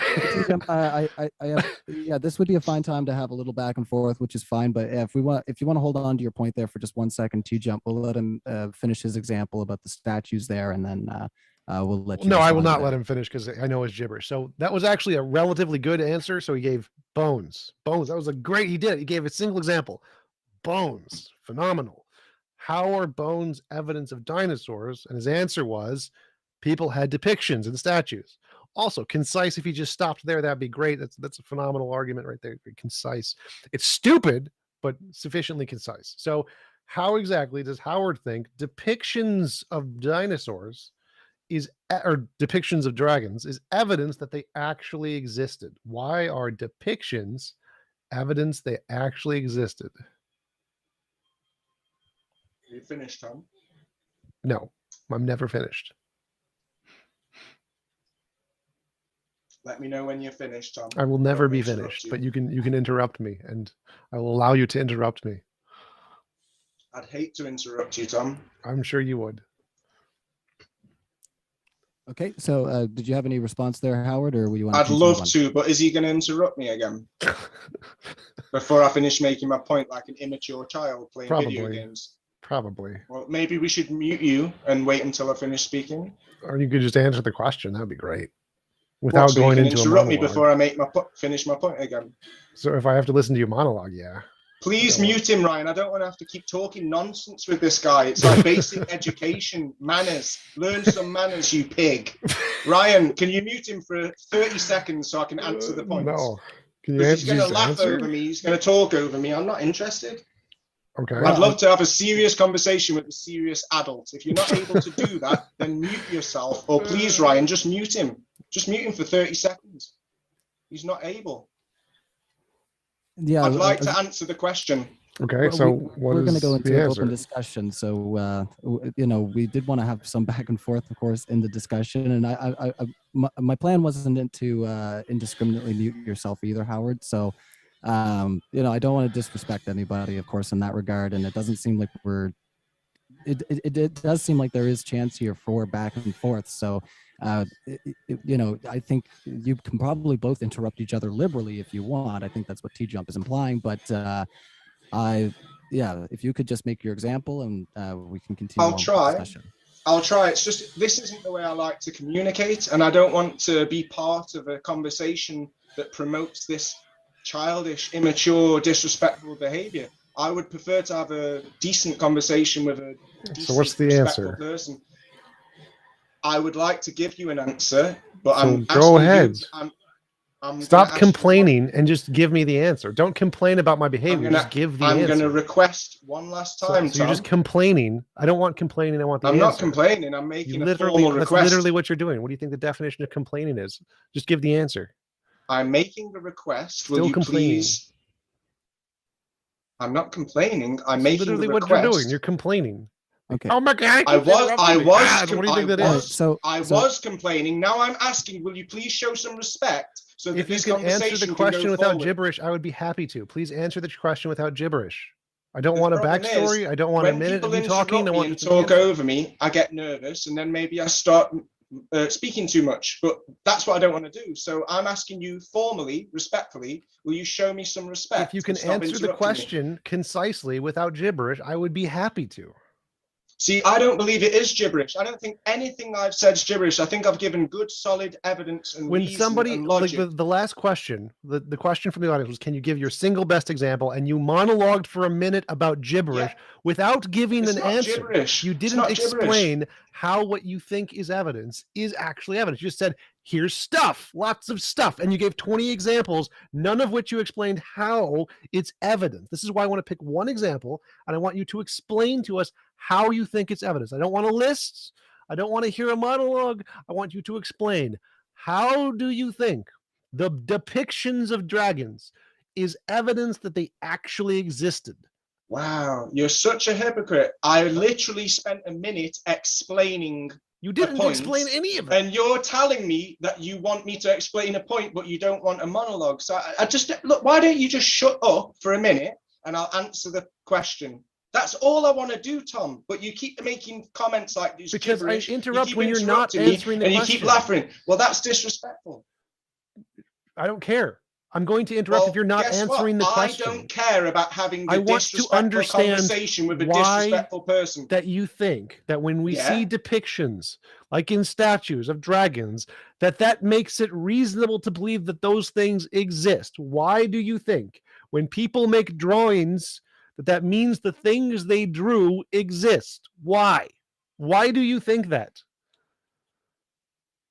Yeah, this would be a fine time to have a little back and forth, which is fine. But if you want to hold on to your point there for just 1 second, TJump, we'll let him finish his example about the statues there, and then we'll let you. No, I will not let him finish because I know his gibberish. So that was actually a relatively good answer. So he gave bones. That was a great. He did it. He gave a single example. Bones, phenomenal. How are bones evidence of dinosaurs? And his answer was people had depictions and statues. Also concise. If he just stopped there, that'd be great. That's a phenomenal argument right there. Concise. It's stupid, but sufficiently concise. So How exactly does Howard think depictions of dinosaurs or depictions of dragons is evidence that they actually existed? Why are depictions evidence they actually existed? Are you finished, Tom? No, I'm never finished. Let me know when you're finished, Tom. I will never Don't be interrupt finished, you. but you can interrupt me, and I will allow you to interrupt me. I'd hate to interrupt you, Tom. I'm sure you would. Okay, so did you have any response there, Howard, or will you want? I'd love to, but is he going to interrupt me again before I finish making my point like an immature child playing video games? Probably. Well, maybe we should mute you and wait until I finish speaking. Or you could just answer the question. That'd be great. Without so going you can into a interrupt monologue. me before I make finish my point again. So if I have to listen to your monologue, yeah. Please mute him, Ryan. I don't want to have to keep talking nonsense with this guy. It's like basic education, manners. Learn some manners, you pig. Ryan, can you mute him for 30 seconds so I can answer the points? No. Can you He's going to just laugh answer? over me. He's going to talk over me. I'm not interested. Okay. I'd love to have a serious conversation with a serious adult. If you're not able to do that, then mute yourself. Or please, Ryan, just mute him. Just mute him for 30 seconds. He's not able. Yeah, I'd like to answer the question. Okay, so we're going to go into the an answer? open discussion. So, we did want to have some back and forth, of course, in the discussion. And my plan wasn't to indiscriminately mute yourself either, Howard. So, I don't want to disrespect anybody, of course, in that regard. And it doesn't seem like it does seem like there is chance here for back and forth. So, I think you can probably both interrupt each other liberally if you want. I think that's what TJump is implying. But if you could just make your example and we can continue. I'll try. I'll try. It's just this isn't the way I like to communicate, and I don't want to be part of a conversation that promotes this childish, immature, disrespectful behavior. I would prefer to have a decent conversation with a decent, so what's the respectful answer? person. I would like to give you an answer, but so go ahead. I'm Stop complaining and just give me the answer. Don't complain about my behavior. Just give the answer. I'm going to request one last time. So you're just complaining. I don't want complaining. I want the answer. answer. I'm not complaining. I'm making a formal request. That's literally what you're doing. What do you think the definition of complaining is? Just give the answer. I'm making the request. Will you please? I'm not complaining. I'm making literally the request. What you're doing. You're complaining. Okay. Oh my God! I was. What do you think that is? I was complaining. Now I'm asking. Will you please show some respect? So that if you can answer the question without gibberish, I would be happy to. Please answer the question without gibberish. I don't want a backstory. I don't want a minute of you talking. I want you to talk over me. I get nervous, and then maybe I start speaking too much. But that's what I don't want to do. So I'm asking you formally, respectfully, will you show me some respect? If you can answer the question concisely without gibberish, I would be happy to. See, I don't believe it is gibberish. I don't think anything I've said is gibberish. I think I've given good, solid evidence and when reason somebody and logic. Like the last question, the question from the audience was, can you give your single best example? And you monologued for a minute about gibberish without giving an answer. Gibberish. You didn't explain how what you think is evidence is actually evidence. You just said, here's stuff, lots of stuff. And you gave 20 examples, none of which you explained how it's evidence. This is why I want to pick one example, and I want you to explain to us how you think it's evidence. I don't want a list. I don't want to hear a monologue. I want you to explain, how do you think the depictions of dragons is evidence that they actually existed? Wow, you're such a hypocrite. I literally spent a minute explaining. You didn't explain any of it. And you're telling me that you want me to explain a point, but you don't want a monologue. So I just, look, why don't you just shut up for a minute and I'll answer the question. That's all I want to do, Tom. But you keep making comments like this. Because gibberish. I interrupt when you're not answering the question. And you keep laughing. Well, that's disrespectful. I don't care. I'm going to interrupt if you're not answering the question. I don't care about having the disrespectful conversation with a disrespectful person. That you think that when we see depictions, like in statues of dragons, that makes it reasonable to believe that those things exist. Why do you think when people make drawings that means the things they drew exist? Why? Why do you think that?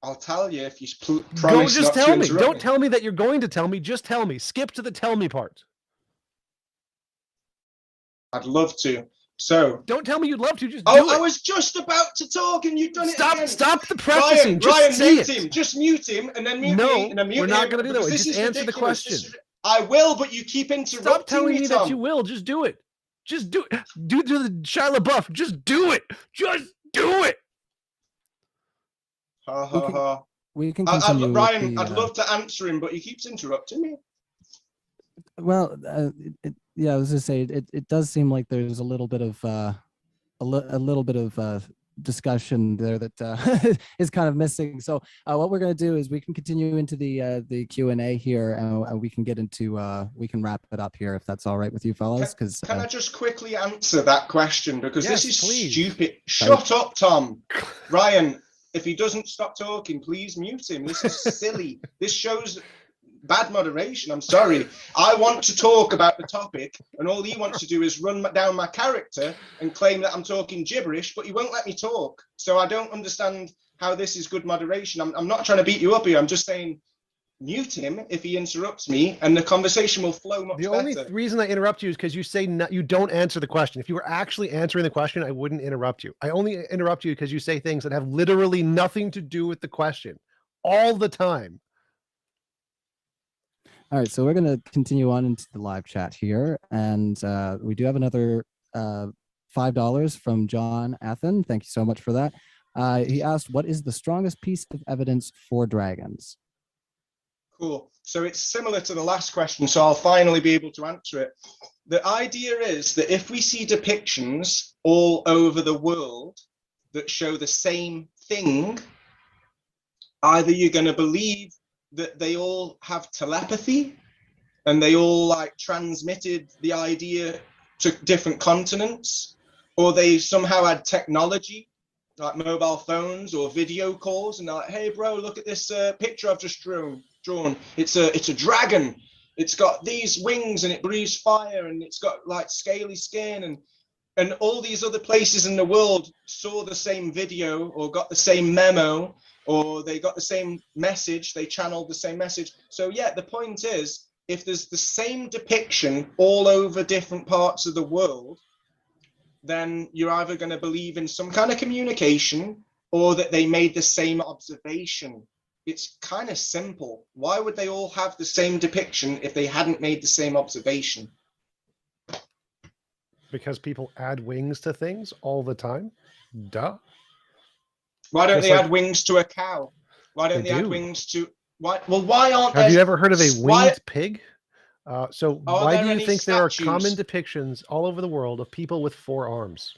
I'll tell you if you promise just not tell to me. interrupt Don't tell me that you're going to tell me. Just tell me. Skip to the tell me part. I'd love to, So Don't tell me you'd love to. Just do it. I was just about to talk and you've done it again. Stop the prefacing. Ryan, just say mute it. him. Just mute him and then mute me and then mute we're him. not going to do that. This Just is answer the ridiculous. question. I will, but you keep interrupting Stop telling me Tom. that you will. Just do it. Just do it. Do the Shia LaBeouf. Just do it. Just do it. Ha ha ha. We can continue. Ryan, I'd love to answer him, but he keeps interrupting me. Well, yeah, I was just say it does seem like there's a little bit of discussion there that is kind of missing. So what we're going to do is we can continue into the Q&A here, and we can get into we can wrap it up here if that's all right with you fellas. Because can I just quickly answer that question, because yes, this is please. stupid. Shut up, Tom. Ryan, if he doesn't stop talking, please mute him. This is silly. This shows bad moderation. I'm sorry. I want to talk about the topic, and all he wants to do is run down my character and claim that I'm talking gibberish, but he won't let me talk. So I don't understand how this is good moderation. I'm not trying to beat you up here. I'm just saying mute him if he interrupts me, and the conversation will flow much better. The only reason I interrupt you is because you say you don't answer the question. If you were actually answering the question, I wouldn't interrupt you. I only interrupt you because you say things that have literally nothing to do with the question all the time. All right, so we're going to continue on into the live chat here, and we do have another $5 from John Athen. Thank you so much for that. He asked, what is the strongest piece of evidence for dragons? Cool. So it's similar to the last question, so I'll finally be able to answer it. The idea is that if we see depictions all over the world that show the same thing, either you're going to believe that they all have telepathy and they all like transmitted the idea to different continents, or they somehow had technology like mobile phones or video calls, and they're like, hey bro, look at this picture I've just drawn. It's a dragon. It's got these wings and it breathes fire and it's got like scaly skin, and all these other places in the world saw the same video or got the same memo, or they got the same message, they channeled the same message. So yeah, the point is, if there's the same depiction all over different parts of the world, then you're either going to believe in some kind of communication or that they made the same observation. It's kind of simple. Why would they all have the same depiction if they hadn't made the same observation? Because people add wings to things all the time. Duh. Why don't they add wings to a cow? Why don't they add wings to... Why aren't there... Have you ever heard of a winged pig? So why do you think there are common depictions all over the world of people with 4 arms?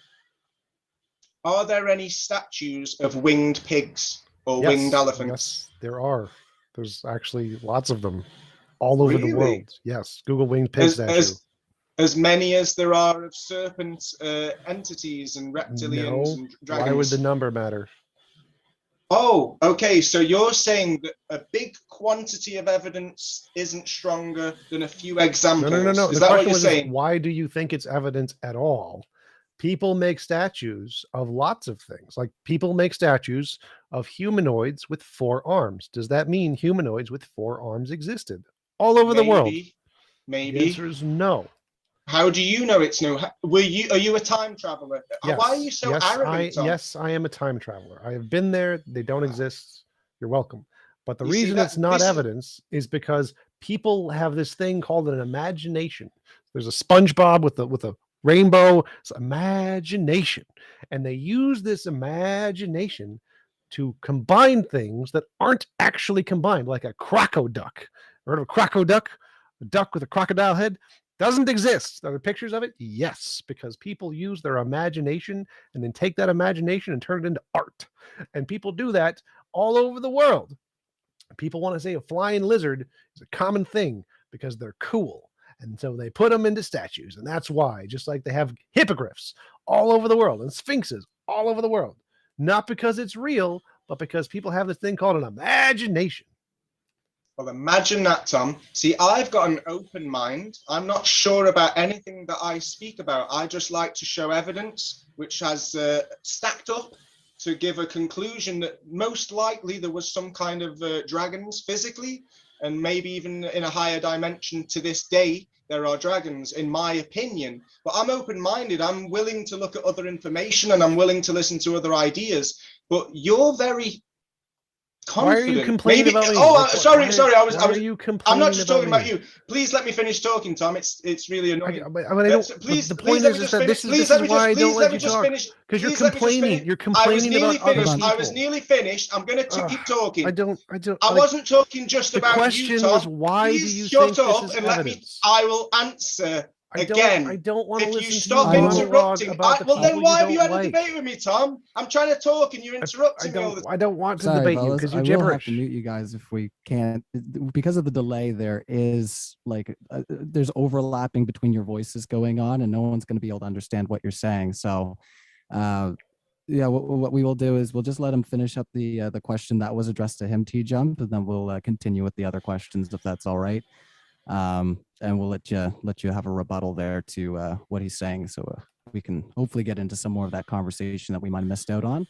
Are there any statues of winged pigs or winged elephants? Yes, there are. There's actually lots of them all over the world. Yes, Google winged pig statue. As many as there are of serpent entities and reptilians and dragons. Why would the number matter? Oh, okay. So you're saying that a big quantity of evidence isn't stronger than a few examples. No. Is that what you're saying? Why do you think it's evidence at all? People make statues of lots of things. Like people make statues of humanoids with 4 arms. Does that mean humanoids with 4 arms existed all over the world? Maybe. The answer is no. How do you know it's no? Are you a time traveler? Yes. Why are you so arrogant, Tom? Yes, I am a time traveler. I have been there. They don't exist. You're welcome. But the reason it's not evidence is because people have this thing called an imagination. There's a SpongeBob with a rainbow. It's imagination. And they use this imagination to combine things that aren't actually combined, like a crocoduck. Heard of a crocoduck? A duck with a crocodile head? Doesn't exist. Are there pictures of it? Yes, because people use their imagination and then take that imagination and turn it into art. And people do that all over the world. People want to say a flying lizard is a common thing because they're cool. And so they put them into statues. And that's why, just like they have hippogriffs all over the world and sphinxes all over the world. Not because it's real, but because people have this thing called an imagination. Well, imagine that, Tom. See, I've got an open mind. I'm not sure about anything that I speak about. I just like to show evidence which has stacked up to give a conclusion that most likely there was some kind of dragons physically, and maybe even in a higher dimension to this day, there are dragons, in my opinion. But I'm open-minded. I'm willing to look at other information, and I'm willing to listen to other ideas. But you're very confident. Why are you complaining about me? Sorry. I'm not just talking about about you. Please let me finish talking, Tom. It's really annoying. The point is that this is why I don't let you talk. Because you're complaining. You're complaining about other people. I was nearly finished. I'm going to keep talking. I wasn't talking just about you, Tom. The question was, why do you think this is evidence? I will answer. Again, I don't want to listen if you stop interrupting, well, then why have you had a debate with me, Tom? I'm trying to talk and you're interrupting me all the time. I don't want to debate you because you're gibberish. I will have to mute you guys if we can't. Because of the delay, there is there's overlapping between your voices going on, and no one's going to be able to understand what you're saying. So, yeah, what we will do is we'll just let him finish up the question that was addressed to him, TJump, and then we'll continue with the other questions if that's all right. And we'll let you have a rebuttal there to what he's saying, so we can hopefully get into some more of that conversation that we might have missed out on.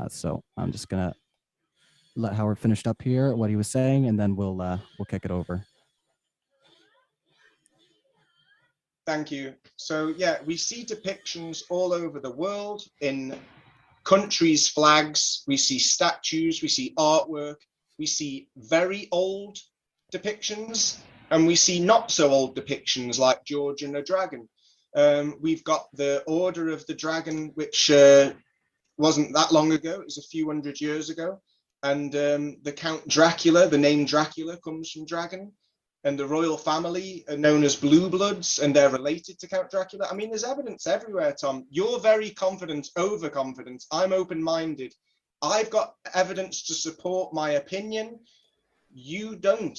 So I'm just gonna let Howard finish up here what he was saying, and then we'll kick it over. Thank you. So yeah, we see depictions all over the world in countries' flags. We see statues, we see artwork, we see very old depictions, and we see not so old depictions like George and the Dragon. We've got the Order of the Dragon, which wasn't that long ago. It was a few hundred years ago. And the Count Dracula, the name Dracula comes from dragon. And the royal family are known as Blue Bloods, and they're related to Count Dracula. I mean, there's evidence everywhere, Tom. You're very confident, overconfident. I'm open-minded. I've got evidence to support my opinion. You don't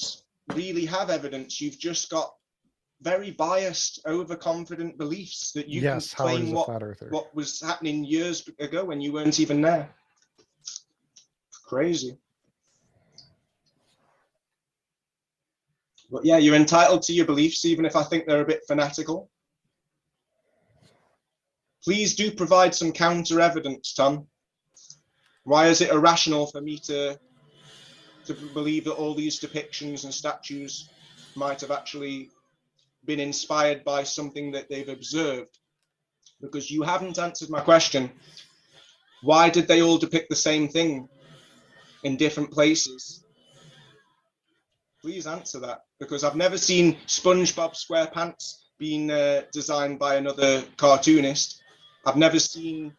really have evidence. You've just got very biased, overconfident beliefs that you can claim what was happening years ago when you weren't even there. Crazy. But yeah, you're entitled to your beliefs, even if I think they're a bit fanatical. Please do provide some counter evidence, Tom. Why is it irrational for me to believe that all these depictions and statues might have actually been inspired by something that they've observed? Because you haven't answered my question. Why did they all depict the same thing in different places? Please answer that, because I've never seen SpongeBob SquarePants being designed by another cartoonist. I've never seen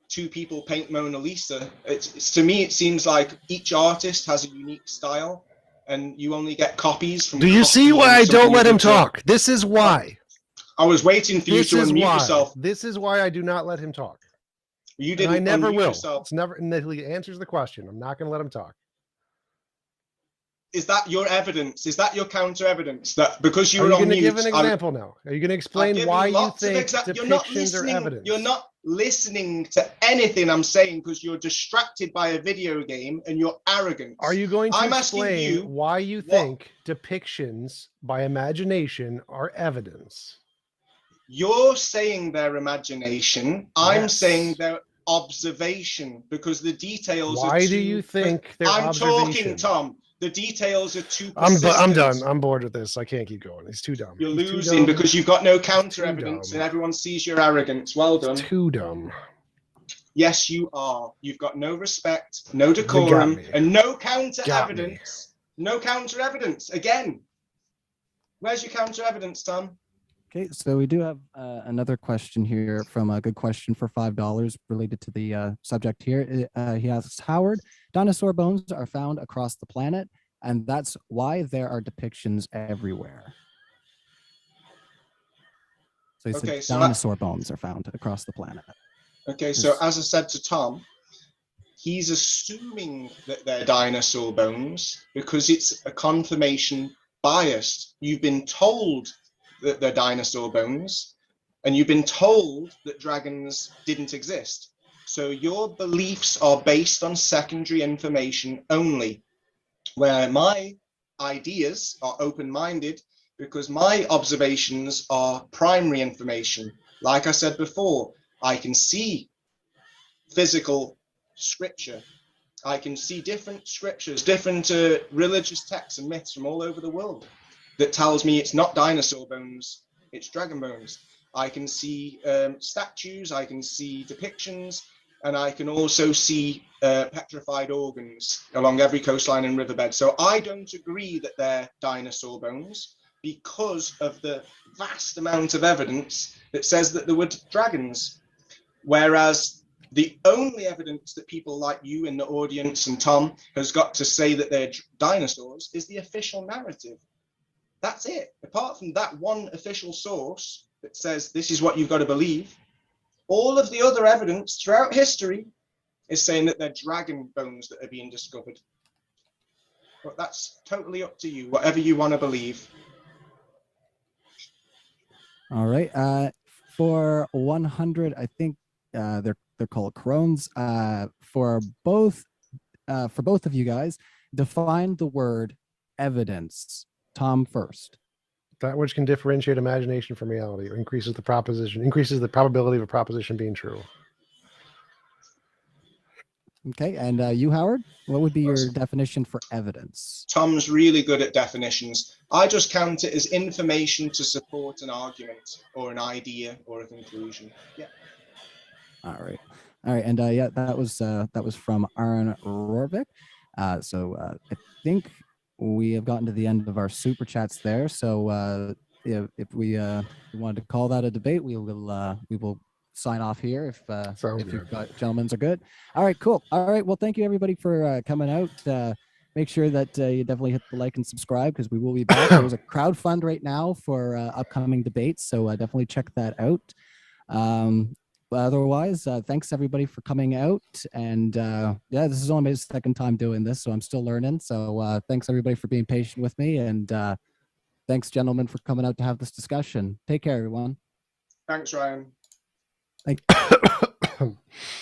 two people paint Mona Lisa. To me, it seems like each artist has a unique style, and you only get copies from. Do you see why I don't let him talk? This is why. I was waiting for you to unmute yourself. This is why I do not let him talk. You didn't. I never will. Yourself. It's never until he answers the question. I'm not going to let him talk. Is that your evidence? Is that your counter evidence that because you were on mute? Are you going to give an example now? Are you going to explain why you think depictions are evidence? You're not listening to anything I'm saying because you're distracted by a video game and you're arrogant. Are you going to explain why you think depictions by imagination are evidence? You're saying they're imagination. I'm saying they're observation, because the details are Why do you think they're observation? I'm talking, Tom. The details are too persistent. I'm done. I'm bored with this. I can't keep going. He's too dumb. You're losing because you've got no counter evidence and everyone sees your arrogance. Well done. It's too dumb. Yes, you are. You've got no respect, no decorum, and no counter evidence. No counter evidence. Again. Where's your counter evidence, Tom? Okay, so we do have another question here from a good question for $5 related to the subject here. He asks, Howard, dinosaur bones are found across the planet, and that's why there are depictions everywhere. So he said dinosaur bones are found across the planet. Okay, so as I said to Tom, he's assuming that they're dinosaur bones because it's a confirmation bias. You've been told that they're dinosaur bones, and you've been told that dragons didn't exist. So your beliefs are based on secondary information only, where my ideas are open-minded because my observations are primary information. Like I said before, I can see physical scripture. I can see different scriptures, different religious texts and myths from all over the world. that tells me it's not dinosaur bones, it's dragon bones. I can see statues, I can see depictions, and I can also see petrified organs along every coastline and riverbed. So I don't agree that they're dinosaur bones because of the vast amount of evidence that says that there were dragons. Whereas the only evidence that people like you in the audience and Tom has got to say that they're dinosaurs is the official narrative. That's it. Apart from that one official source that says this is what you've got to believe, all of the other evidence throughout history is saying that they're dragon bones that are being discovered. But that's totally up to you, whatever you want to believe. All right. For 100, I think they're called crones. For both of you guys, define the word evidence. Tom first. That which can differentiate imagination from reality, or increases the probability of a proposition being true. Okay, and you, Howard, what would be your definition for evidence? Tom's really good at definitions. I just count it as information to support an argument or an idea or a conclusion. Yeah. All right, and yeah, that was from Aaron Rorvik. So I think we have gotten to the end of our super chats there. So if we wanted to call that a debate, we will sign off here if you gentlemen are good. All right, cool. All right, well, thank you everybody for coming out. Make sure that you definitely hit the like and subscribe because we will be back. There's a crowdfund right now for upcoming debates, so definitely check that out. But otherwise, thanks everybody for coming out. And yeah, this is only my second time doing this, so I'm still learning. So thanks everybody for being patient with me. And thanks, gentlemen, for coming out to have this discussion. Take care, everyone. Thanks, Ryan. Thank you.